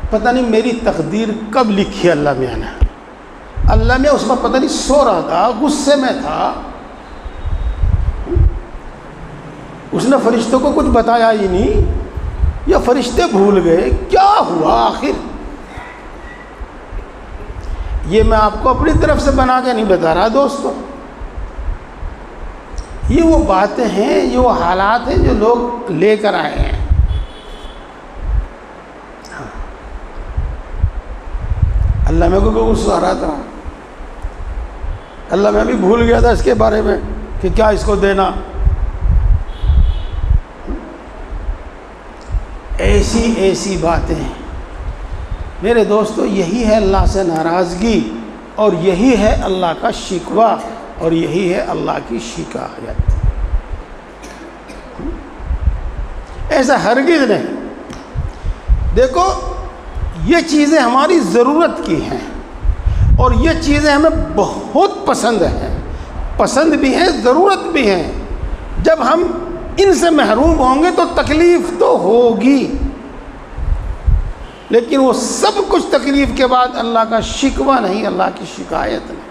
پتہ نہیں میری تقدیر کب لکھی اللہ میاں نے، اللہ میاں اس میں پتہ نہیں سو رہا تھا، غصے میں تھا، اس نے فرشتوں کو کچھ بتایا ہی نہیں، یا فرشتے بھول گئے، کیا ہوا آخر؟ یہ میں آپ کو اپنی طرف سے بنا کے نہیں بتا رہا دوستو، یہ وہ باتیں ہیں، یہ وہ حالات ہیں جو لوگ لے کر آئے ہیں۔ اللہ میں کو غصہ آ رہا تھا، اللہ میں بھی بھول گیا تھا اس کے بارے میں کہ کیا اس کو دینا۔ ایسی ایسی باتیں میرے دوستو، یہی ہے اللہ سے ناراضگی، اور یہی ہے اللہ کا شکوہ، اور یہی ہے اللہ کی شکایت۔ ایسا ہرگز نہیں۔ دیکھو، یہ چیزیں ہماری ضرورت کی ہیں، اور یہ چیزیں ہمیں بہت پسند ہیں، پسند بھی ہیں، ضرورت بھی ہیں۔ جب ہم ان سے محروم ہوں گے تو تکلیف تو ہوگی، لیکن وہ سب کچھ تکلیف کے بعد اللہ کا شکوہ نہیں، اللہ کی شکایت نہیں۔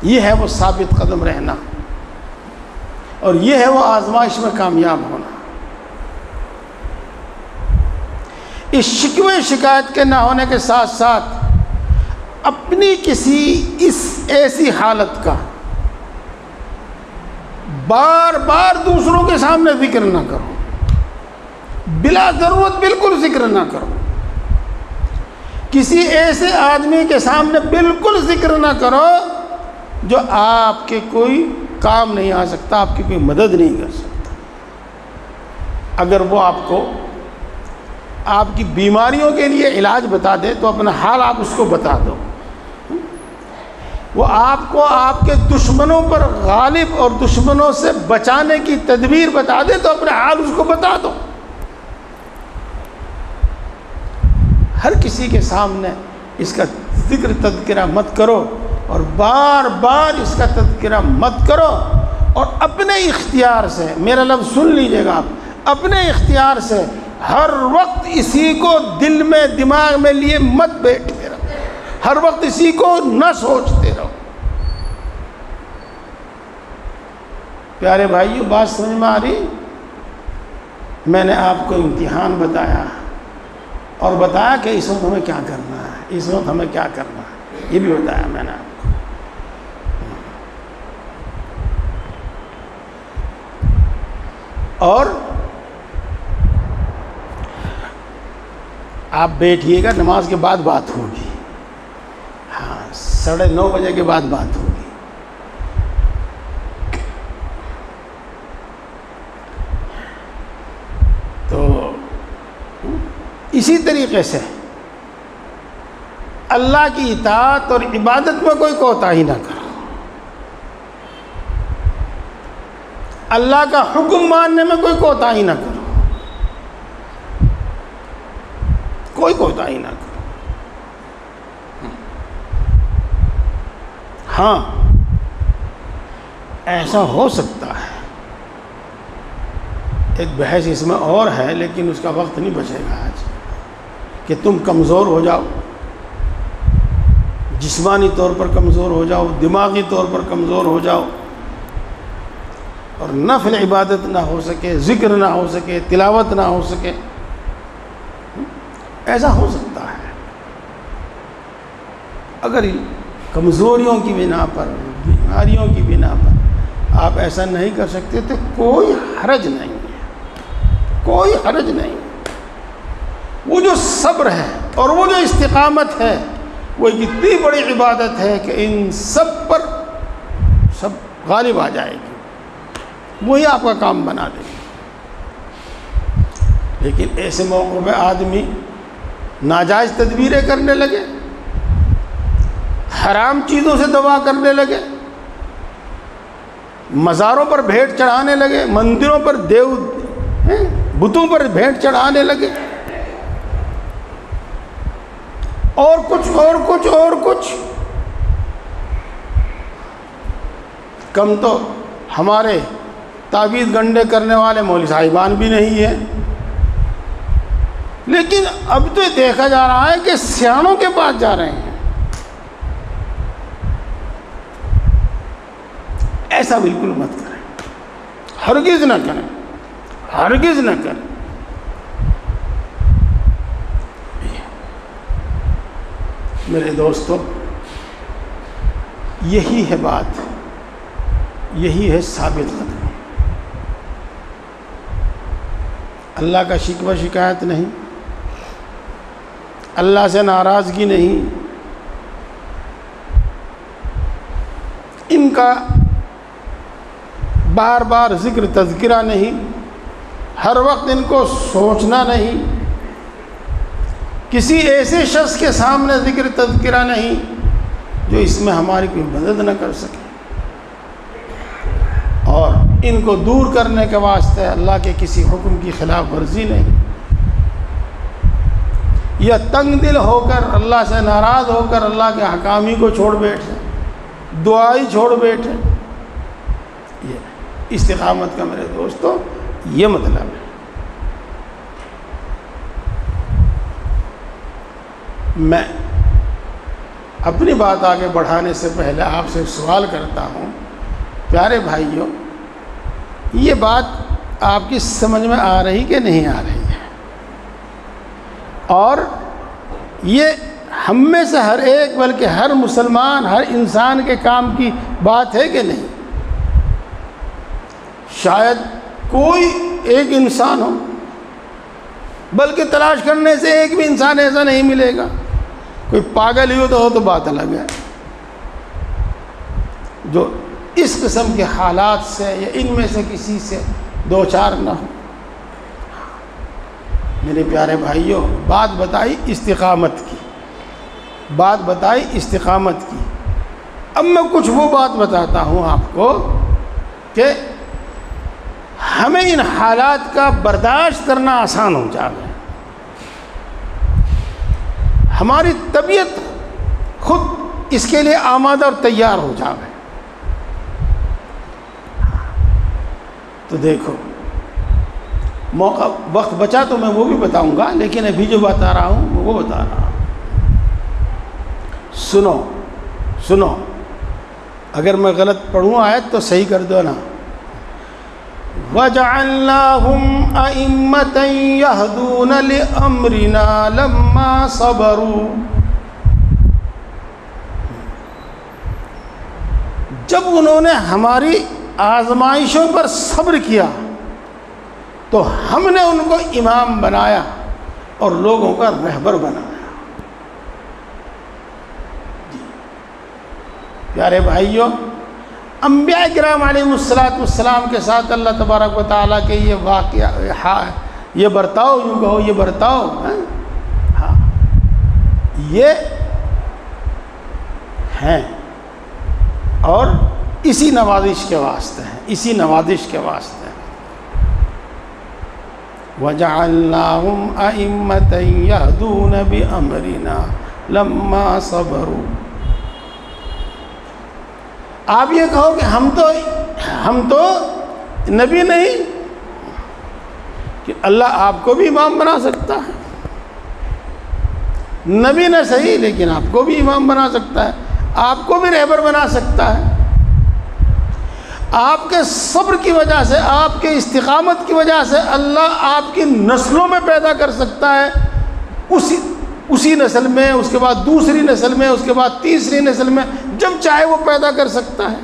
یہ ہے وہ ثابت قدم رہنا، اور یہ ہے وہ آزمائش میں کامیاب ہونا۔ اس شکوے شکایت کے نہ ہونے کے ساتھ ساتھ اپنی کسی اس ایسی حالت کا بار بار دوسروں کے سامنے ذکر نہ کرو، بلا ضرورت بالکل ذکر نہ کرو، کسی ایسے آدمی کے سامنے بالکل ذکر نہ کرو جو آپ کے کوئی کام نہیں آ سکتا، آپ کی کوئی مدد نہیں کر سکتا۔ اگر وہ آپ کو آپ کی بیماریوں کے لیے علاج بتا دے تو اپنا حال آپ اس کو بتا دو. وہ آپ کو آپ کے دشمنوں پر غالب اور دشمنوں سے بچانے کی تدبیر بتا دے تو اپنا حال اس کو بتا دو. ہر کسی کے سامنے اس کا ذکر تذکرہ مت کرو اور بار بار اس کا تذکرہ مت کرو، اور اپنے اختیار سے، میرا لفظ سن لیجیے گا آپ، اپنے اختیار سے ہر وقت اسی کو دل میں دماغ میں لیے مت بیٹھتے رہو، ہر وقت اسی کو نہ سوچتے رہو. پیارے بھائیو، بات سمجھ میں آ رہی؟ میں نے آپ کو امتحان بتایا اور بتایا کہ اس وقت ہمیں کیا کرنا ہے، اس وقت ہمیں کیا کرنا ہے، یہ بھی بتایا میں نے آپ کو. اور آپ بیٹھیے گا، نماز کے بعد بات ہوگی. ہاں 9:30 بجے کے بعد بات ہوگی. تو اسی طریقے سے اللہ کی اطاعت اور عبادت میں کوئی کوتاہی نہ کرو. اللہ کا حکم ماننے میں کوئی کوتاہی نہ کرو، کوئی کوتاہی نہ کرو. ہاں ایسا ہو سکتا ہے، ایک بحث اس میں اور ہے لیکن اس کا وقت نہیں بچے گا آج، کہ تم کمزور ہو جاؤ، جسمانی طور پر کمزور ہو جاؤ، دماغی طور پر کمزور ہو جاؤ، اور نفل عبادت نہ ہو سکے، ذکر نہ ہو سکے، تلاوت نہ ہو سکے. ایسا ہو سکتا ہے. اگر کمزوریوں کی بنا پر، بیماریوں کی بنا پر آپ ایسا نہیں کر سکتے تو کوئی حرج نہیں ہے، کوئی حرج نہیں. وہ جو صبر ہے اور وہ جو استقامت ہے وہ ایک اتنی بڑی عبادت ہے کہ ان سب پر سب غالب آ جائے گی، وہی آپ کا کام بنا دے گی. لیکن ایسے موقع پہ آدمی ناجائز تدبیریں کرنے لگے، حرام چیزوں سے دعا کرنے لگے، مزاروں پر بھیٹ چڑھانے لگے، مندروں پر بتوں پر بھیٹ چڑھانے لگے، اور کچھ اور کچھ اور کچھ. کم تو ہمارے تعویذ گنڈے کرنے والے مولوی صاحبان بھی نہیں ہیں، لیکن اب تو دیکھا جا رہا ہے کہ سیانوں کے پاس جا رہے ہیں. ایسا بالکل مت کریں، ہرگز نہ کریں، ہرگز نہ کریں. میرے دوستو، یہی ہے بات، یہی ہے ثابت قدمی. اللہ کا شکوہ شکایت نہیں، اللہ سے ناراضگی نہیں، ان کا بار بار ذکر تذکرہ نہیں، ہر وقت ان کو سوچنا نہیں، کسی ایسے شخص کے سامنے ذکر تذکرہ نہیں جو اس میں ہماری کوئی مدد نہ کر سکے. اور ان کو دور کرنے کے واسطے اللہ کے کسی حکم کی خلاف ورزی نہیں، یا تنگ دل ہو کر، اللہ سے ناراض ہو کر اللہ کے احکام ہی کو چھوڑ بیٹھے، دعائی چھوڑ بیٹھے. یہ استقامت کا میرے دوستو یہ مطلب ہے. میں اپنی بات آگے بڑھانے سے پہلے آپ سے سوال کرتا ہوں، پیارے بھائیوں، یہ بات آپ کی سمجھ میں آ رہی کہ نہیں آ رہی ہے؟ اور یہ ہم میں سے ہر ایک، بلکہ ہر مسلمان، ہر انسان کے کام کی بات ہے کہ نہیں؟ شاید کوئی ایک انسان ہو، بلکہ تلاش کرنے سے ایک بھی انسان ایسا نہیں ملے گا. کوئی پاگل ہی ہو تو بات الگ ہے، جو اس قسم کے حالات سے یا ان میں سے کسی سے دو چار نہ ہو. میرے پیارے بھائیوں، بات بتائی استقامت کی، بات بتائی استقامت کی۔ اب میں کچھ وہ بات بتاتا ہوں آپ کو کہ ہمیں ان حالات کا برداشت کرنا آسان ہو جائے، ہماری طبیعت خود اس کے لیے آمادہ اور تیار ہو جائے۔ تو دیکھو، موقع وقت بچا تو میں وہ بھی بتاؤں گا، لیکن ابھی جو بتا رہا ہوں میں وہ بتا رہا ہوں۔ سنو، اگر میں غلط پڑھوں آیت تو صحیح کر دو نا۔ وَجَعَلْنَاهُمْ أَئِمَّةً يَهْدُونَ لِأَمْرِنَا لَمَّا صَبَرُوا۔ جب انہوں نے ہماری آزمائشوں پر صبر کیا تو ہم نے ان کو امام بنایا اور لوگوں کا رہبر بنایا۔ پیارے بھائیوں، انبیاء کرام علیہ السلام کے ساتھ اللہ تبارک و تعالیٰ کے یہ واقعہ، یہ برتاؤ، یوں کہو یہ برتاؤ، ہاں یہ ہیں اور اسی نوازش کے واسطے ہیں، اسی نوازش کے واسطے ہیں۔ وَجَعَلْنَاهُمْ أَئِمَّةً يَهْدُونَ بِأَمْرِنَا لَمَّا صَبَرُوا۔ آپ یہ کہو کہ ہم تو نبی نہیں، کہ اللہ آپ کو بھی امام بنا سکتا ہے، نبی نہ صحیح لیکن آپ کو بھی امام بنا سکتا ہے، آپ کو بھی رہبر بنا سکتا ہے۔ آپ کے صبر کی وجہ سے، آپ کے استقامت کی وجہ سے اللہ آپ کی نسلوں میں پیدا کر سکتا ہے، اسی نسل میں، اس کے بعد دوسری نسل میں، اس کے بعد تیسری نسل میں، جب چاہے وہ پیدا کر سکتا ہے۔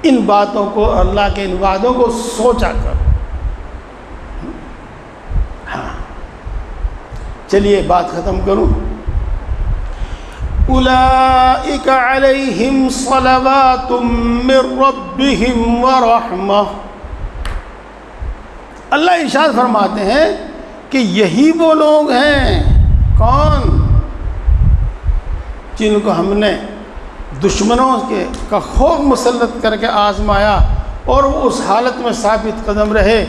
ان باتوں کو، اللہ کے ان وعدوں کو سوچا کر۔ ہاں چلیے بات ختم کروں۔ اولئک علیہم صلوات من ربہم ورحمہ۔ اللہ ارشاد فرماتے ہیں کہ یہی وہ لوگ ہیں، کون؟ جن کو ہم نے دشمنوں کا خوف مسلط کر کے آزمایا اور وہ اس حالت میں ثابت قدم رہے،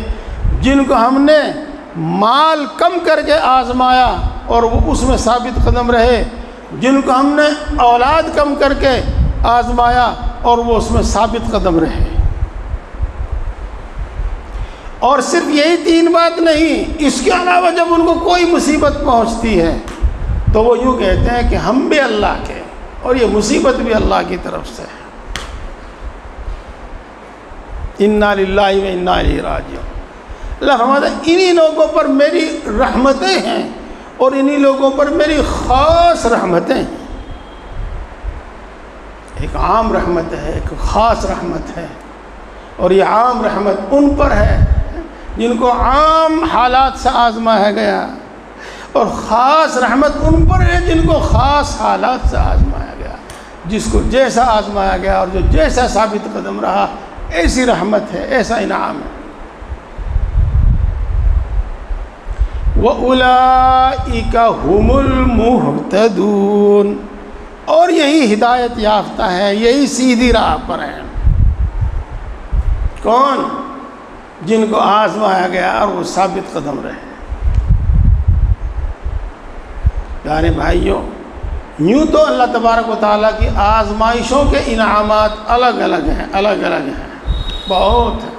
جن کو ہم نے مال کم کر کے آزمایا اور وہ اس میں ثابت قدم رہے، جن کو ہم نے اولاد کم کر کے آزمایا اور وہ اس میں ثابت قدم رہے۔ اور صرف یہی تین بات نہیں، اس کے علاوہ جب ان کو کوئی مصیبت پہنچتی ہے تو وہ یوں کہتے ہیں کہ ہم بھی اللہ کے، اور یہ مصیبت بھی اللہ کی طرف سے ہے۔ انا للہ و انا الیہ راجعون۔ اللہ فرماتا ہے انہی لوگوں پر میری رحمتیں ہیں اور انہی لوگوں پر میری خاص رحمتیں ہیں۔ ایک عام رحمت ہے، ایک خاص رحمت ہے، اور یہ عام رحمت ان پر ہے جن کو عام حالات سے آزمایا گیا، اور خاص رحمت ان پر ہے جن کو خاص حالات سے آزمایا گیا۔ جس کو جیسا آزمایا گیا اور جو جیسا ثابت قدم رہا، ایسی رحمت ہے، ایسا انعام ہے۔ وَأُولَئِكَ هُمُ الْمُهْتَدُونَ۔ اور یہی ہدایت یافتہ ہے، یہی سیدھی راہ پر ہیں۔ کون؟ جن کو آزمایا گیا اور وہ ثابت قدم رہے۔ پیارے بھائیوں، یوں تو اللہ تبارک و تعالیٰ کی آزمائشوں کے انعامات الگ الگ ہیں، الگ الگ ہیں، بہت ہیں،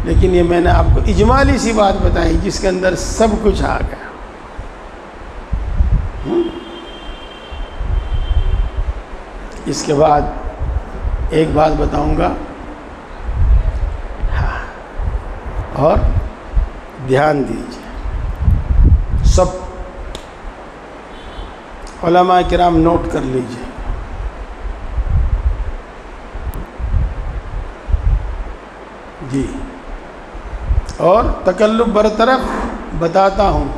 لیکن یہ میں نے آپ کو اجمالی سی بات بتائی جس کے اندر سب کچھ آ گیا۔ اس کے بعد ایک بات بتاؤں گا، اور دھیان دیجیے، سب علماء کرام نوٹ کر لیجیے۔ جی، اور تکلف برطرف بتاتا ہوں،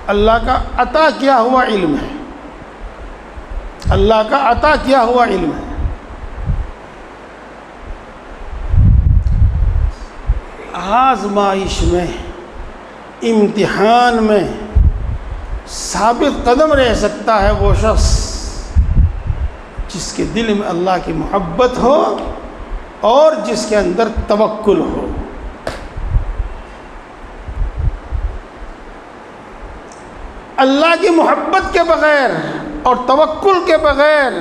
اللہ کا عطا کیا ہوا علم ہے، اللہ کا عطا کیا ہوا علم ہے۔ آزمائش میں، امتحان میں ثابت قدم رہ سکتا ہے وہ شخص جس کے دل میں اللہ کی محبت ہو اور جس کے اندر توکل ہو۔ اللہ کی محبت کے بغیر اور توکل کے بغیر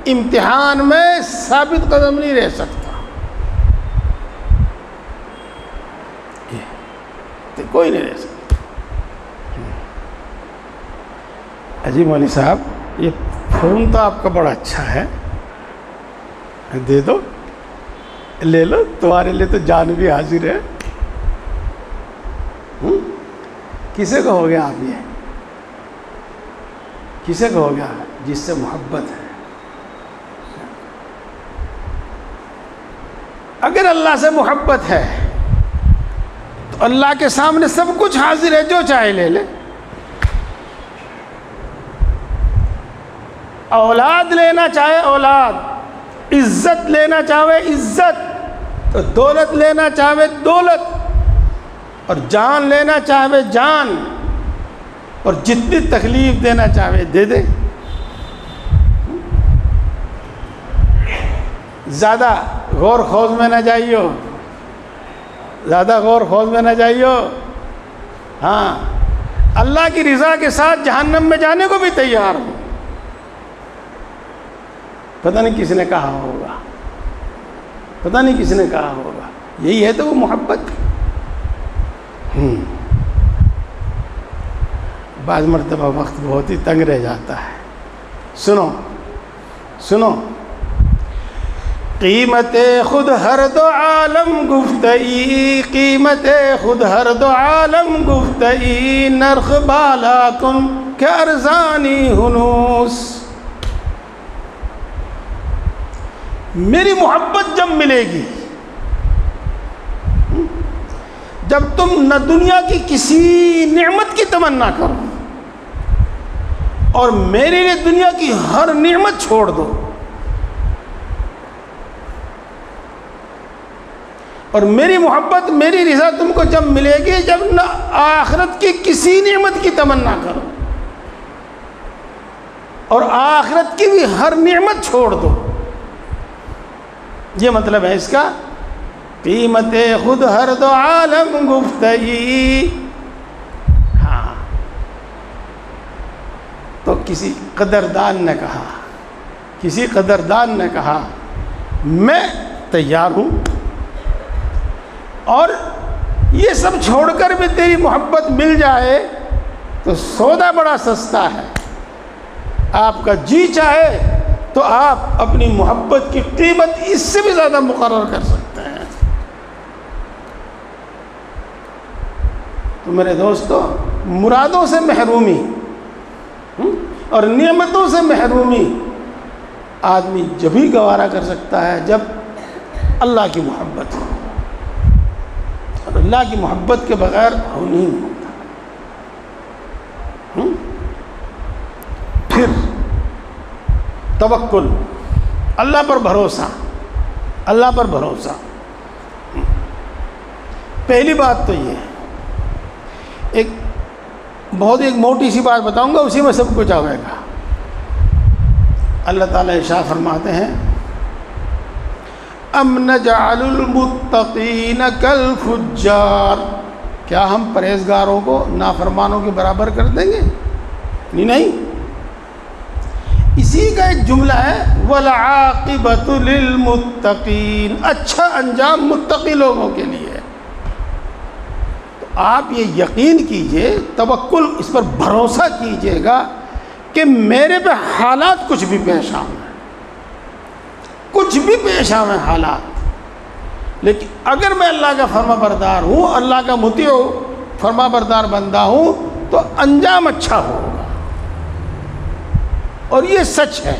امتحان میں ثابت قدم نہیں رہ سکتا۔ کوئی نہیں رہ سکتا۔ عجیب مولوی صاحب، یہ فون تو آپ کا بڑا اچھا ہے، دے دو، لے لو، تمہارے لیے تو جان بھی حاضر ہے۔ کسے کہو گے آپ؟ یہ کسے کہو گے؟ جس سے محبت ہے۔ اگر اللہ سے محبت ہے تو اللہ کے سامنے سب کچھ حاضر ہے، جو چاہے لے لے۔ اولاد لینا چاہے اولاد، عزت لینا چاہے عزت، تو دولت لینا چاہے دولت، اور جان لینا چاہے جان، اور جتنی تکلیف دینا چاہے دے دے۔ زیادہ غور خوض میں نہ جائیو، زیادہ غور خوض میں نہ جائیو۔ ہاں، اللہ کی رضا کے ساتھ جہنم میں جانے کو بھی تیار ہوں۔ پتہ نہیں کس نے کہا ہوگا، پتہ نہیں کس نے کہا ہوگا، یہی ہے تو وہ محبت۔ بعض مرتبہ وقت بہت ہی تنگ رہ جاتا ہے۔ سنو سنو، قیمت خود ہر دو عالم گفتئی، قیمت خود ہر دو عالم گفتئی، نرخ بالا کن کہ ارزانی ہنوس۔ میری محبت جب ملے گی، جب تم نہ دنیا کی کسی نعمت کی تمنا کرو اور میرے لیے دنیا کی ہر نعمت چھوڑ دو، اور میری محبت، میری رضا تم کو جب ملے گی جب نہ آخرت کی کسی نعمت کی تمنا کرو اور آخرت کی بھی ہر نعمت چھوڑ دو۔ یہ مطلب ہے اس کا، قیمت خود ہر دو عالم گفتگی۔ ہاں، تو کسی قدردان نے کہا، کسی قدردان نے کہا میں تیار ہوں، اور یہ سب چھوڑ کر بھی تیری محبت مل جائے تو سودا بڑا سستا ہے۔ آپ کا جی چاہے تو آپ اپنی محبت کی قیمت اس سے بھی زیادہ مقرر کر سکتے ہیں۔ تو میرے دوستو، مرادوں سے محرومی اور نعمتوں سے محرومی آدمی جبھی گوارا کر سکتا ہے جب اللہ کی محبت ہو، اور اللہ کی محبت کے بغیر ہو نہیں ہوتا۔ پھر توکل، اللہ پر بھروسہ، اللہ پر بھروسہ۔ پہلی بات تو یہ ہے، ایک موٹی سی بات بتاؤں گا، اسی میں سب کچھ آئے گا۔ اللہ تعالیٰ ارشاد فرماتے ہیں، ام نجعل المتقین کالفجار، کیا ہم پرہیزگاروں کو نافرمانوں کے برابر کر دیں گے؟ نہیں۔ اسی کا ایک جملہ ہے، والعاقبۃ للمتقین، اچھا انجام متقی لوگوں کے لیے ہے۔ تو آپ یہ یقین کیجئے، توکل، اس پر بھروسہ کیجئے گا کہ میرے پہ حالات کچھ بھی پیش آئیں، کچھ بھی پیش آئیں حالات، لیکن اگر میں اللہ کا فرما بردار ہوں، اللہ کا مطیع فرما بردار بندہ ہوں، تو انجام اچھا ہوگا۔ اور یہ سچ ہے،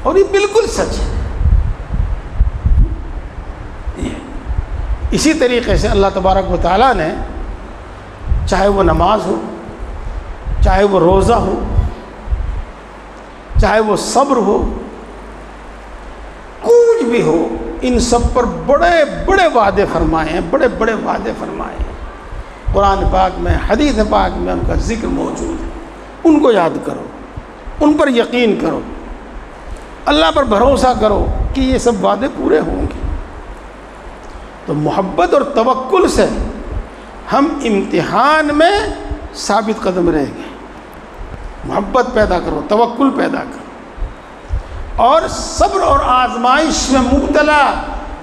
اور یہ بالکل سچ ہے۔ اسی طریقے سے اللہ تبارک و تعالیٰ نے، چاہے وہ نماز ہو، چاہے وہ روزہ ہو، چاہے وہ صبر ہو، کچھ بھی ہو، ان سب پر بڑے بڑے وعدے فرمائے ہیں، بڑے بڑے وعدے فرمائے ہیں۔ قرآن پاک میں، حدیث پاک میں ان کا ذکر موجود ہے۔ ان کو یاد کرو، ان پر یقین کرو، اللہ پر بھروسہ کرو کہ یہ سب وعدے پورے ہوں گے۔ تو محبت اور توکل سے ہم امتحان میں ثابت قدم رہیں گے۔ محبت پیدا کرو، توکل پیدا کرو، اور صبر اور آزمائش میں مبتلا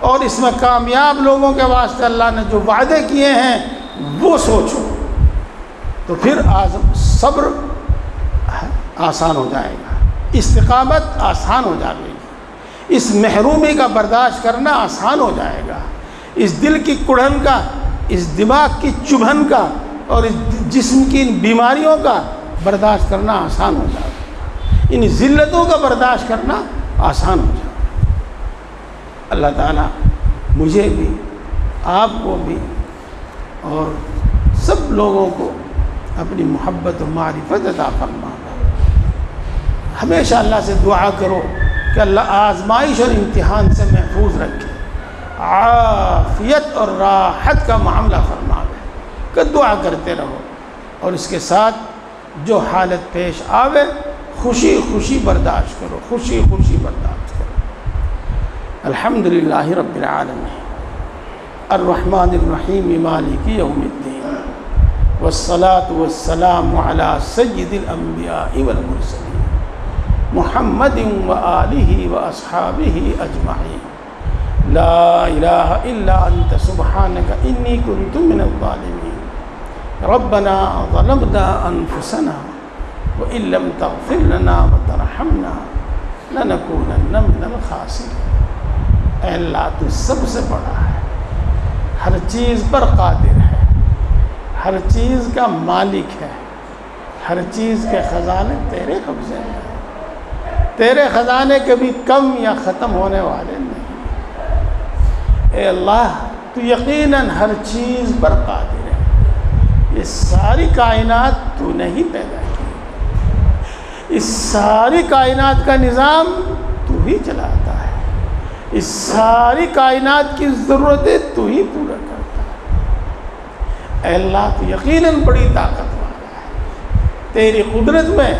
اور اس میں کامیاب لوگوں کے واسطے اللہ نے جو وعدے کیے ہیں وہ سوچو، تو پھر صبر آسان ہو جائے گا، استقامت آسان ہو جائے گی، اس محرومی کا برداشت کرنا آسان ہو جائے گا، اس دل کی کڑھن کا، اس دماغ کی چبھن کا اور اس جسم کی ان بیماریوں کا برداشت کرنا آسان ہو جائے گا، ان ذلتوں کا برداشت کرنا آسان ہو جائے گا۔ اللہ تعالیٰ مجھے بھی، آپ کو بھی اور سب لوگوں کو اپنی محبت و معرفت عطا فرمائے۔ ہمیشہ اللہ سے دعا کرو کہ اللہ آزمائش اور امتحان سے محفوظ رکھے، عافیت اور راحت کا معاملہ فرمائے، کہ دعا کرتے رہو، اور اس کے ساتھ جو حالت پیش آوے خوشی خوشی برداشت کرو، خوشی خوشی برداشت کرو۔ الحمدللہ رب العالمین، الرحمن الرحیم، مالک یوم الدین، والصلاة والسلام علی سید الانبیاء والمرسلین، محمد وآلہ واصحابہ اجمعین، لا الہ الا انت سبحانک انی کنت من الظالمین، ربنا ظلمنا انفسنا وإن لم تغفر لنا وترحمنا لنکونن من الخاسرین۔ اے اللہ تو سب سے بڑا ہے، ہر چیز پر قادر ہے، ہر چیز کا مالک ہے، ہر چیز کے خزانے تیرے قبضے میں ہیں، تیرے خزانے کبھی کم یا ختم ہونے والے نہیں۔ اے اللہ تو یقیناً ہر چیز پر قادر ہے، یہ ساری کائنات تو نے ہی پیدا کی، اس ساری کائنات کا نظام تو ہی چلاتا ہے، اس ساری کائنات کی ضرورتیں تو ہی پورا کرتا ہے۔ اے اللہ تو یقیناً بڑی طاقت والا ہے، تیری قدرت میں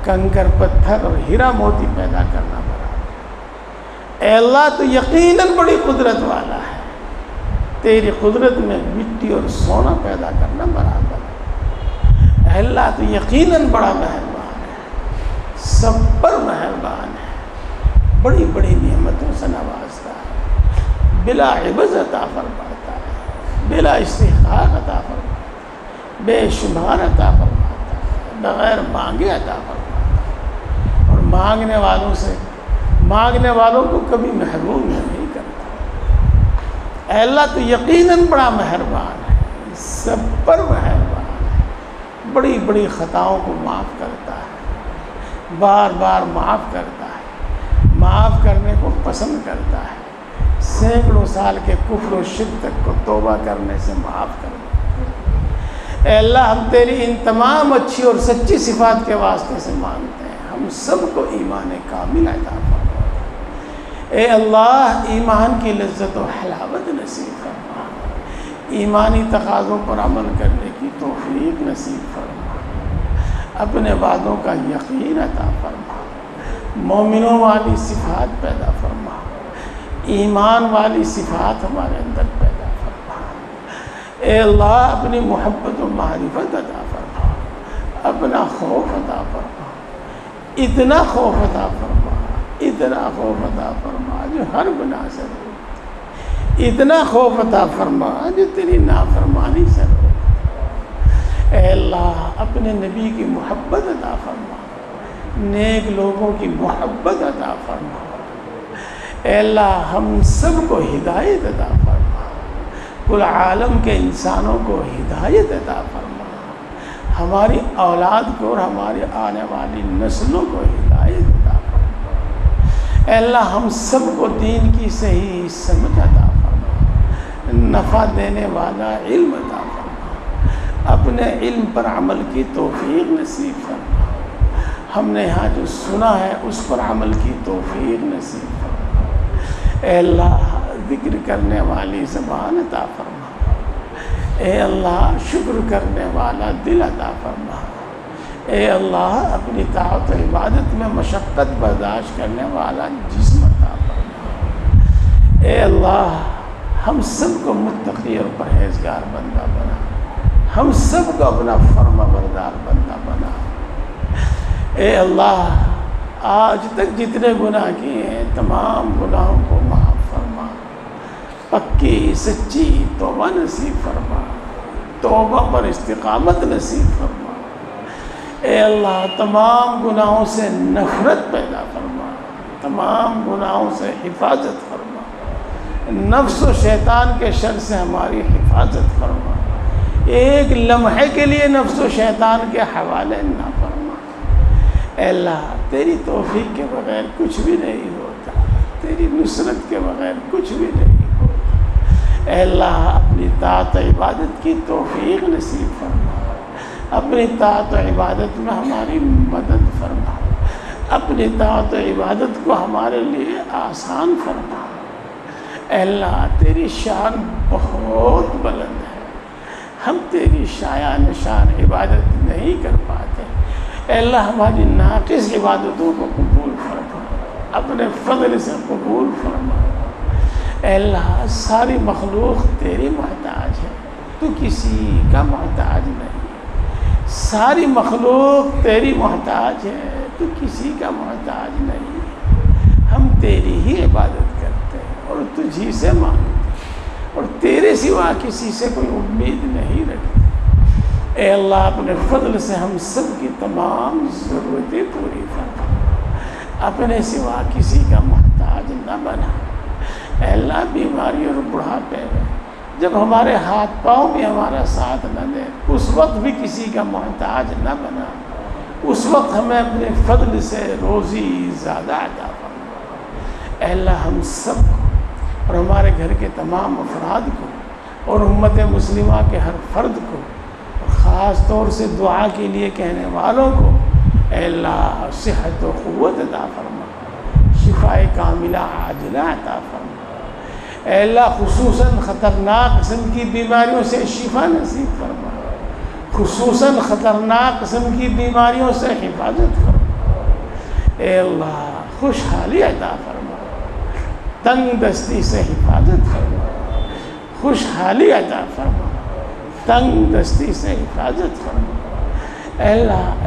کنکر پتھر اور ہیرا موتی پیدا کرنا برابر۔ اے اللہ تو یقیناً بڑی قدرت والا ہے، تیری قدرت میں مٹی اور سونا پیدا کرنا برابر ہے۔ اے اللہ تو یقیناً بڑا مہربان ہے، سب پر مہربان ہے، بڑی بڑی نعمتوں سے نوازتا ہے، بلا عوض عطا فرماتا ہے، بلا استحقاق عطا فرماتا ہے، بے شمار عطا فرماتا ہے، بغیر مانگے عطا فرماتا ہے، اور مانگنے والوں سے، مانگنے والوں کو کبھی محروم نہیں کرتا۔ اے اللہ تو یقیناً بڑا مہربان ہے، سب پر مہربان ہے، بڑی بڑی خطاؤں کو معاف کرتا ہے، بار بار معاف کرتا ہے، معاف کرنے کو پسند کرتا ہے، سینکڑوں سال کے کفر و شرک تک کو توبہ کرنے سے معاف کر دیتا ہے۔ اے اللہ ہم تیری ان تمام اچھی اور سچی صفات کے واسطے سے مانگتے ہیں، ہم سب کو ایمان کامل عطا فرما۔ اے اللہ ایمان کی لذت و حلاوت نصیب فرما، ایمانی تقاضوں پر عمل کرنے کی توفیق نصیب فرما، اپنے وعدوں کا یقین عطا فرما، مومنوں والی صفات پیدا فرما، ایمان والی صفات ہمارے اندر پیدا فرما۔ اے اللہ اپنی محبت و معرفت عطا فرما، اپنا خوف عطا فرما، اتنا خوف عطا فرما، اتنا خوف عطا فرما جو ہر گناہ سے روک، اتنا خوف عطا فرما جو تیری نافرمانی سے روک۔ اے اللہ اپنے نبی کی محبت عطا فرما، نیک لوگوں کی محبت عطا فرما۔ اے اللہ ہم سب کو ہدایت عطا فرما، کل عالم کے انسانوں کو ہدایت عطا فرما، ہماری اولاد کو اور ہماری آنے والی نسلوں کو ہدایت عطا فرما۔ اے اللہ ہم سب کو دین کی صحیح سمجھ عطا فرما، نفع دینے والا علم عطا فرما، اپنے علم پر عمل کی توفیق نصیب فرما، ہم نے یہاں جو سنا ہے اس پر عمل کی توفیق نصیب فرما۔ اے اللہ ذکر کرنے والی زبان عطا فرما، اے اللہ شکر کرنے والا دل عطا فرما، اے اللہ اپنی طاعت و عبادت میں مشقت برداشت کرنے والا جسم عطا فرما، اے اللہ ہم سب کو متقی اور پرہیزگار بندہ بنا، ہم سب کو اپنا فرما بردار بندہ بنا، اے اللہ آج تک جتنے گناہ کیے ہیں تمام گناہوں کو معاف فرما، پکی سچی توبہ نصیب فرما، توبہ پر استقامت نصیب فرما، اے اللہ تمام گناہوں سے نفرت پیدا فرما، تمام گناہوں سے حفاظت فرما، نفس و شیطان کے شر سے ہماری حفاظت فرما، ایک لمحے کے لیے نفس و شیطان کے حوالے نہ فرما، اے اللہ تیری توفیق کے بغیر کچھ بھی نہیں ہوتا، تیری نصرت کے بغیر کچھ بھی نہیں ہوتا، اے اللہ اپنی طاعت و عبادت کی توفیق نصیب فرما، اپنی طاعت و عبادت میں ہماری مدد فرما، اپنی طاعت و عبادت کو ہمارے لیے آسان فرما، اے اللہ تیری شان بہت بلند ہے، ہم تیری شایان شان عبادت نہیں کر پاتے، اے اللہ ہماری ناقص عبادتوں کو قبول فرما، اپنے فضل سے قبول فرما، اے اللہ ساری مخلوق تیری محتاج ہے، تو کسی کا محتاج نہیں، ساری مخلوق تیری محتاج ہے، تو کسی کا محتاج نہیں، ہم تیری ہی عبادت کرتے ہیں اور تجھی سے مانگتے اور تیرے سوا کسی سے کوئی امید نہیں رکھتے، اے اللہ اپنے فضل سے ہم سب کی تمام ضرورتیں پوری فرما، اپنے سوا کسی کا محتاج نہ بنا، اے اللہ بیماری اور بڑھاپے میں جب ہمارے ہاتھ پاؤں بھی ہمارا ساتھ نہ دے اس وقت بھی کسی کا محتاج نہ بنا، اس وقت ہمیں اپنے فضل سے روزی زیادہ عطا فرما، اے اللہ ہم سب کو اور ہمارے گھر کے تمام افراد کو اور امت مسلمہ کے ہر فرد کو اور خاص طور سے دعا کے لیے کہنے والوں کو اے اللہ صحت و قوت عطا فرما، شفاء کاملہ عاجلہ عطا فرما، اے اللہ خصوصاً خطرناک قسم کی بیماریوں سے شفا نصیب فرما، خصوصاً خطرناک قسم کی بیماریوں سے حفاظت فرما، اے اللہ خوشحالی عطا فرما، تنگ دستی سے حفاظت فرما، خوشحالی عطا فرما، تنگ دستی سے حفاظت فرما، اے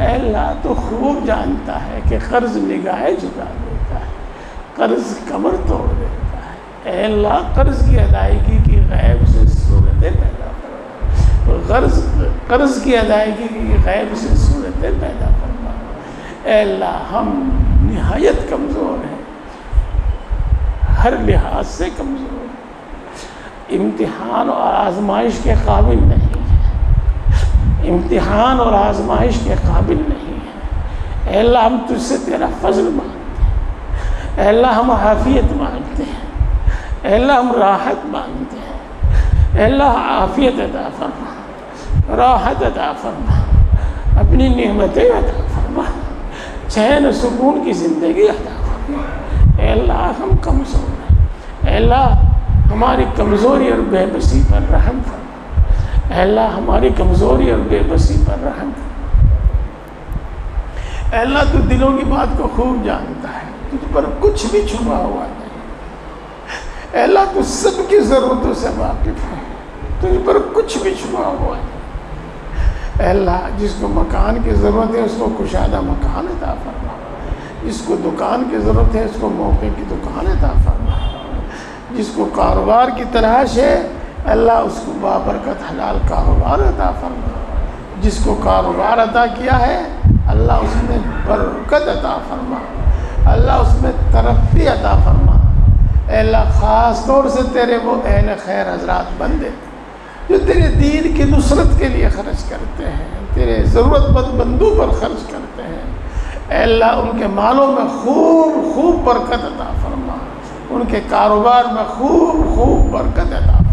اللہ تو خوب جانتا ہے کہ قرض نگاہیں جھکا دیتا ہے، قرض کمر توڑ دیتا ہے، اے اللہ قرض کی ادائیگی کی غیب سے صورتیں پیدا فرما، قرض کی ادائیگی کی غیب سے صورتیں پیدا فرما، اے اللہ ہم نہایت کمزور ہیں، ہر لحاظ سے کمزور ہیں، امتحان اور آزمائش کے قابل نہیں ہیں، امتحان اور آزمائش کے قابل نہیں ہیں، اے اللہ ہم تجھ سے تیرا فضل مانگتے ہیں، اے اللہ ہم عافیت مانگتے ہیں، اے اللہ ہم راحت مانگتے ہیں، اے اللہ عافیت عطا فرما، راحت عطا فرما، اپنی نعمتیں عطا فرما، چین و سکون کی زندگی عطا فرما، اے اللہ ہم کمزور ہیں، اے اللہ ہماری کمزوری اور بے بسی پر رحم فرما، اے اللہ ہماری کمزوری اور بے بسی پر رحم فرما، اے اللہ تو دلوں کی بات کو خوب جانتا ہے، تجھ پر کچھ بھی چھپا ہوا نہیں، اے اللہ تو سب کی ضرورتوں سے واقف ہے، تجھ پر کچھ بھی چھپا ہوا نہیں، اے اللہ جس کو مکان کی ضرورت ہے اس کو کشادہ مکان عطا فرما، جس کو دکان کی ضرورت ہے اس کو موقع کی دکان عطا فرما، جس کو کاروبار کی تلاش ہے اللہ اس کو بابرکت حلال کاروبار عطا فرما، جس کو کاروبار عطا کیا ہے اللہ اس میں برکت عطا فرما، اللہ اس میں ترقی عطا فرما، اے اللہ خاص طور سے تیرے وہ اہل خیر حضرات بندے جو تیرے دین کی نصرت کے لیے خرچ کرتے ہیں، تیرے ضرورت مند بندوں پر خرچ کرتے ہیں، اے اللہ ان کے مالوں میں خوب خوب برکت عطا فرما، ان کے کاروبار میں خوب برکت عطا فرما،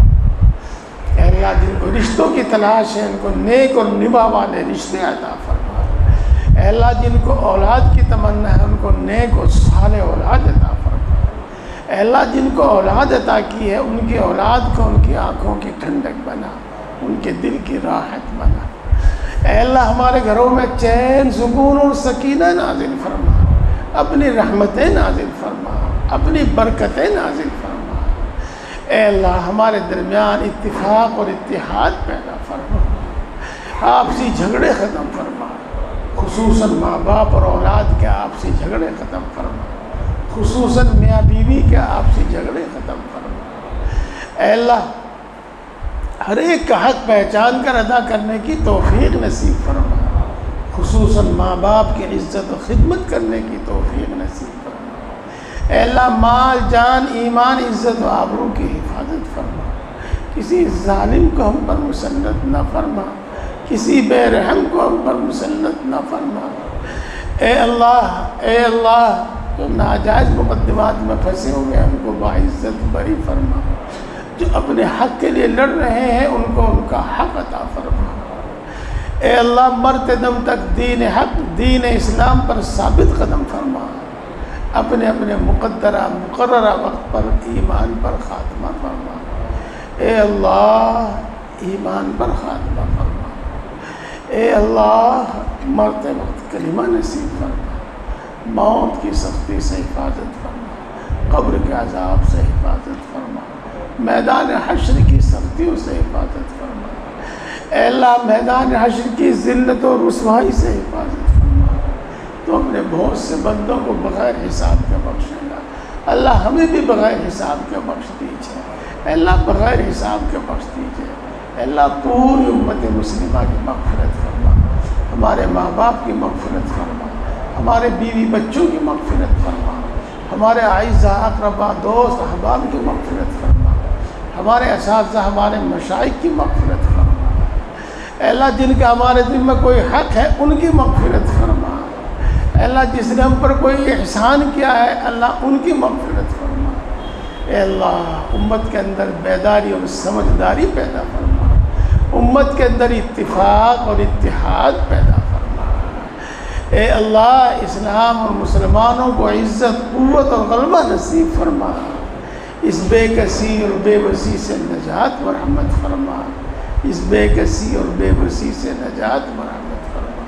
اے اللہ جن کو رشتوں کی تلاش ہے ان کو نیک اور نبھا والے رشتے عطا فرما، اے اللہ جن کو اولاد کی تمنا ہے ان کو نیک اور صالح اولاد عطا فرما، اے اللہ جن کو اولاد عطا کی ہے ان کی اولاد کو ان کی آنکھوں کی ٹھنڈک بنا، ان کے دل کی راحت بنا۔ اے اللہ ہمارے گھروں میں چین، سکون اور سکینہ نازل فرما، اپنی رحمتیں نازل فرما، اپنی برکتیں نازل فرما۔ اے اللہ ہمارے درمیان اتفاق اور اتحاد پیدا فرما، آپسی جھگڑے ختم فرما، خصوصاً ماں باپ اور اولاد کے آپسی جھگڑے ختم فرما، خصوصاً میاں بیوی کے آپسی جھگڑے ختم فرما۔ اے اللہ ہر ایک کا حق پہچان کر ادا کرنے کی توفیق نصیب فرما، خصوصاً ماں باپ کی عزت و خدمت کرنے کی توفیق نصیب فرما۔ اے اللہ مال، جان، ایمان، عزت و آبرو کی حفاظت فرما، کسی ظالم کو ہم پر مسلط نہ فرما، کسی بے رحم کو ہم پر مسلط نہ فرما۔ اے اللہ جو ناجائز مقدمات میں پھنسے ہوئے ہم کو باعزت بری فرما، جو اپنے حق کے لیے لڑ رہے ہیں ان کو ان کا حق عطا فرما۔ اے اللہ مرتے دم تک دین حق، دین اسلام پر ثابت قدم فرما، اپنے اپنے مقررہ وقت پر ایمان پر خاتمہ فرما۔ اے اللہ ایمان پر خاتمہ فرما۔ اے اللہ مرتے وقت کلمہ نصیب فرما، موت کی سختی سے حفاظت فرما، قبر کے عذاب سے حفاظت فرما، میدان حشر کی سختیوں سے حفاظت فرما۔ اے اللہ میدان حشر کی ذلت و رسوائی سے حفاظت فرما۔ تو اپنے بہت سے بندوں کو بغیر حساب کے بخشے گا، اللہ ہمیں بھی بغیر حساب کے بخش دیجیے۔ اے اللہ بغیر حساب کے بخش دیجیے۔ اے اللہ پوری امت مسلمہ کی مغفرت فرما، ہمارے ماں باپ کی مغفرت فرما، ہمارے بیوی بچوں کی مغفرت فرما، ہمارے اعزاء اقربا دوست احباب کی مغفرت فرما، ہمارے اساتذہ ہمارے مشائخ کی مغفرت فرما۔ اے اللہ جن کا ہمارے دل میں کوئی حق ہے ان کی مغفرت فرما۔ اے اللہ جس نے ہم پر کوئی احسان کیا ہے اللہ ان کی مغفرت فرما۔ اے اللہ امت کے اندر بیداری اور سمجھداری پیدا فرما، امت کے اندر اتفاق اور اتحاد پیدا فرما۔ اے اللہ اسلام اور مسلمانوں کو عزت، قوت اور غلبہ نصیب فرما، اس بے کسی اور بے بسی سے نجات و رحمت فرما، اس بے کسی اور بے بسی سے نجات و رحمت فرما۔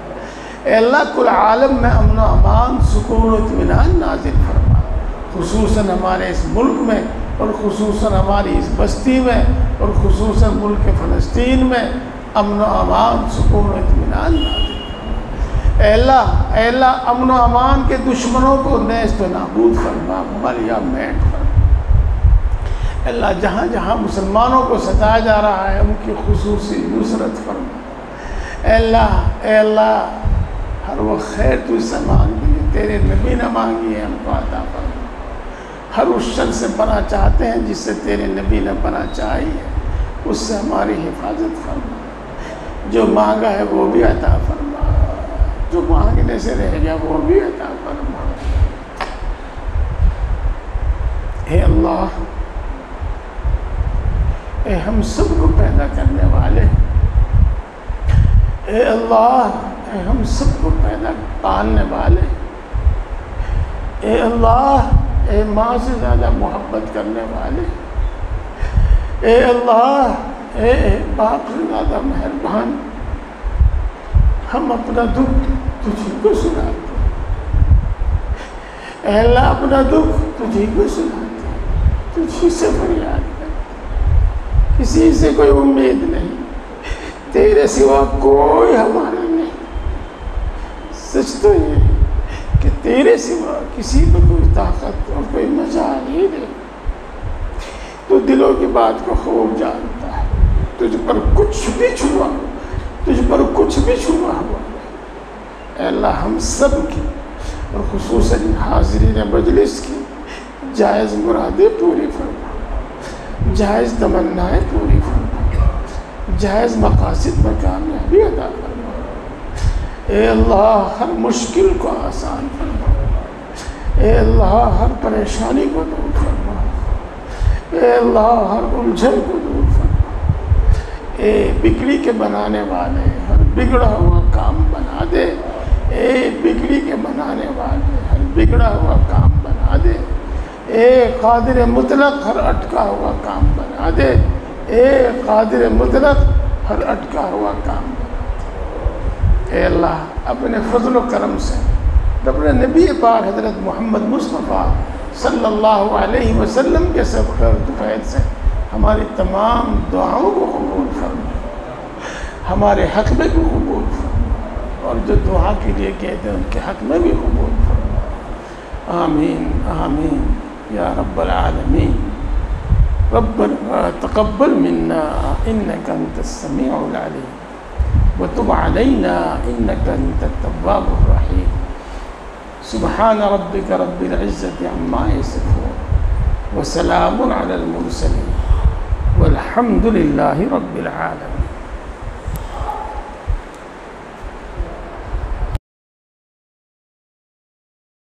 اے اللہ کل عالم میں امن و امان، سکون و اطمینان نازل فرما، خصوصاً ہمارے اس ملک میں اور خصوصاً ہماری اس بستی میں اور خصوصاً ملک فلسطین میں امن و امان، سکون و اطمینان نازل فرما۔ اے اللہ امن و امان کے دشمنوں کو نیست و نابود فرما، مر یا میٹ فرما۔ اے اللہ جہاں جہاں مسلمانوں کو ستایا جا رہا ہے ان کی خصوصی نصرت فرما۔ اے اللہ ہر وہ خیر تو اس سے مانگی ہے، تیرے نبی نے مانگی ہے، ہم کو عطا فرما۔ ہر اس شر سے پناہ چاہتے ہیں جس سے تیرے نبی نے پناہ چاہی ہے، اس سے ہماری حفاظت فرما۔ جو مانگا ہے وہ بھی عطا فرما، جو مانگنے سے رہ گیا وہ بھی عطا فرما۔ اے اللہ اے ہم سب کو پیدا کرنے والے، اے اللہ اے ہم سب کو پیدا پالنے والے، اے اللہ اے ماں سے زیادہ محبت کرنے والے، اے اللہ اے باپ سے زیادہ مہربان، ہم اپنا دکھ تجھی کو سناتے ہیں۔ اے اللہ اپنا دکھ تجھی کو سناتے ہیں، تجھی سے فریاد کرتے، کسی سے کوئی امید نہیں، تیرے سوا کوئی ہمارا نہیں۔ سچ تو یہ ہے کہ تیرے سوا کسی کو کوئی طاقت اور کوئی مجال نہیں دے، تو دلوں کی بات کو خوب جانتا ہے، تجھ پر کچھ بھی چھوا، تجھ پر کچھ بھی چھوا ہوا۔ اے اللہ ہم سب کی اور خصوصاً حاضرین مجلس کی جائز مرادیں پوری فرما، جائز تمنائیں پوری فرما، جائز مقاصد میں کامیابی عطا فرما۔ اے اللہ ہر مشکل کو آسان فرما، اے اللہ ہر پریشانی کو دور فرما، اے اللہ ہر الجھن کو دور فرما۔ اے بگڑی کے بنانے والے ہر بگڑا ہوا کام بنا دے، اے بگڑی کے بنانے والے ہر بگڑا ہوا کام بنا دے۔ اے قادر مطلق ہر اٹکا ہوا کام بنا دے، اے قادر مطلق ہر اٹکا ہوا کام بنا دے۔ اے اللہ اپنے فضل و کرم سے اپنے نبی پاک حضرت محمد مصطفیٰ صلی اللہ علیہ وسلم کے صدقہ اور طفیل سے ہماری تمام دعاؤں کو قبول فرما، ہمارے حق میں بھی قبول فرما، اور جو دعا کے لیے کہتے ہیں ان کے حق میں بھی قبول فرما۔ آمین آمین یا رب العالمین۔ ربنا تقبل منا انك انت السميع العليم وتب علينا انك انت التواب الرحيم۔ سبحان ربك رب العزة عما يصفون وسلام على المرسلين والحمد لله رب العالمين۔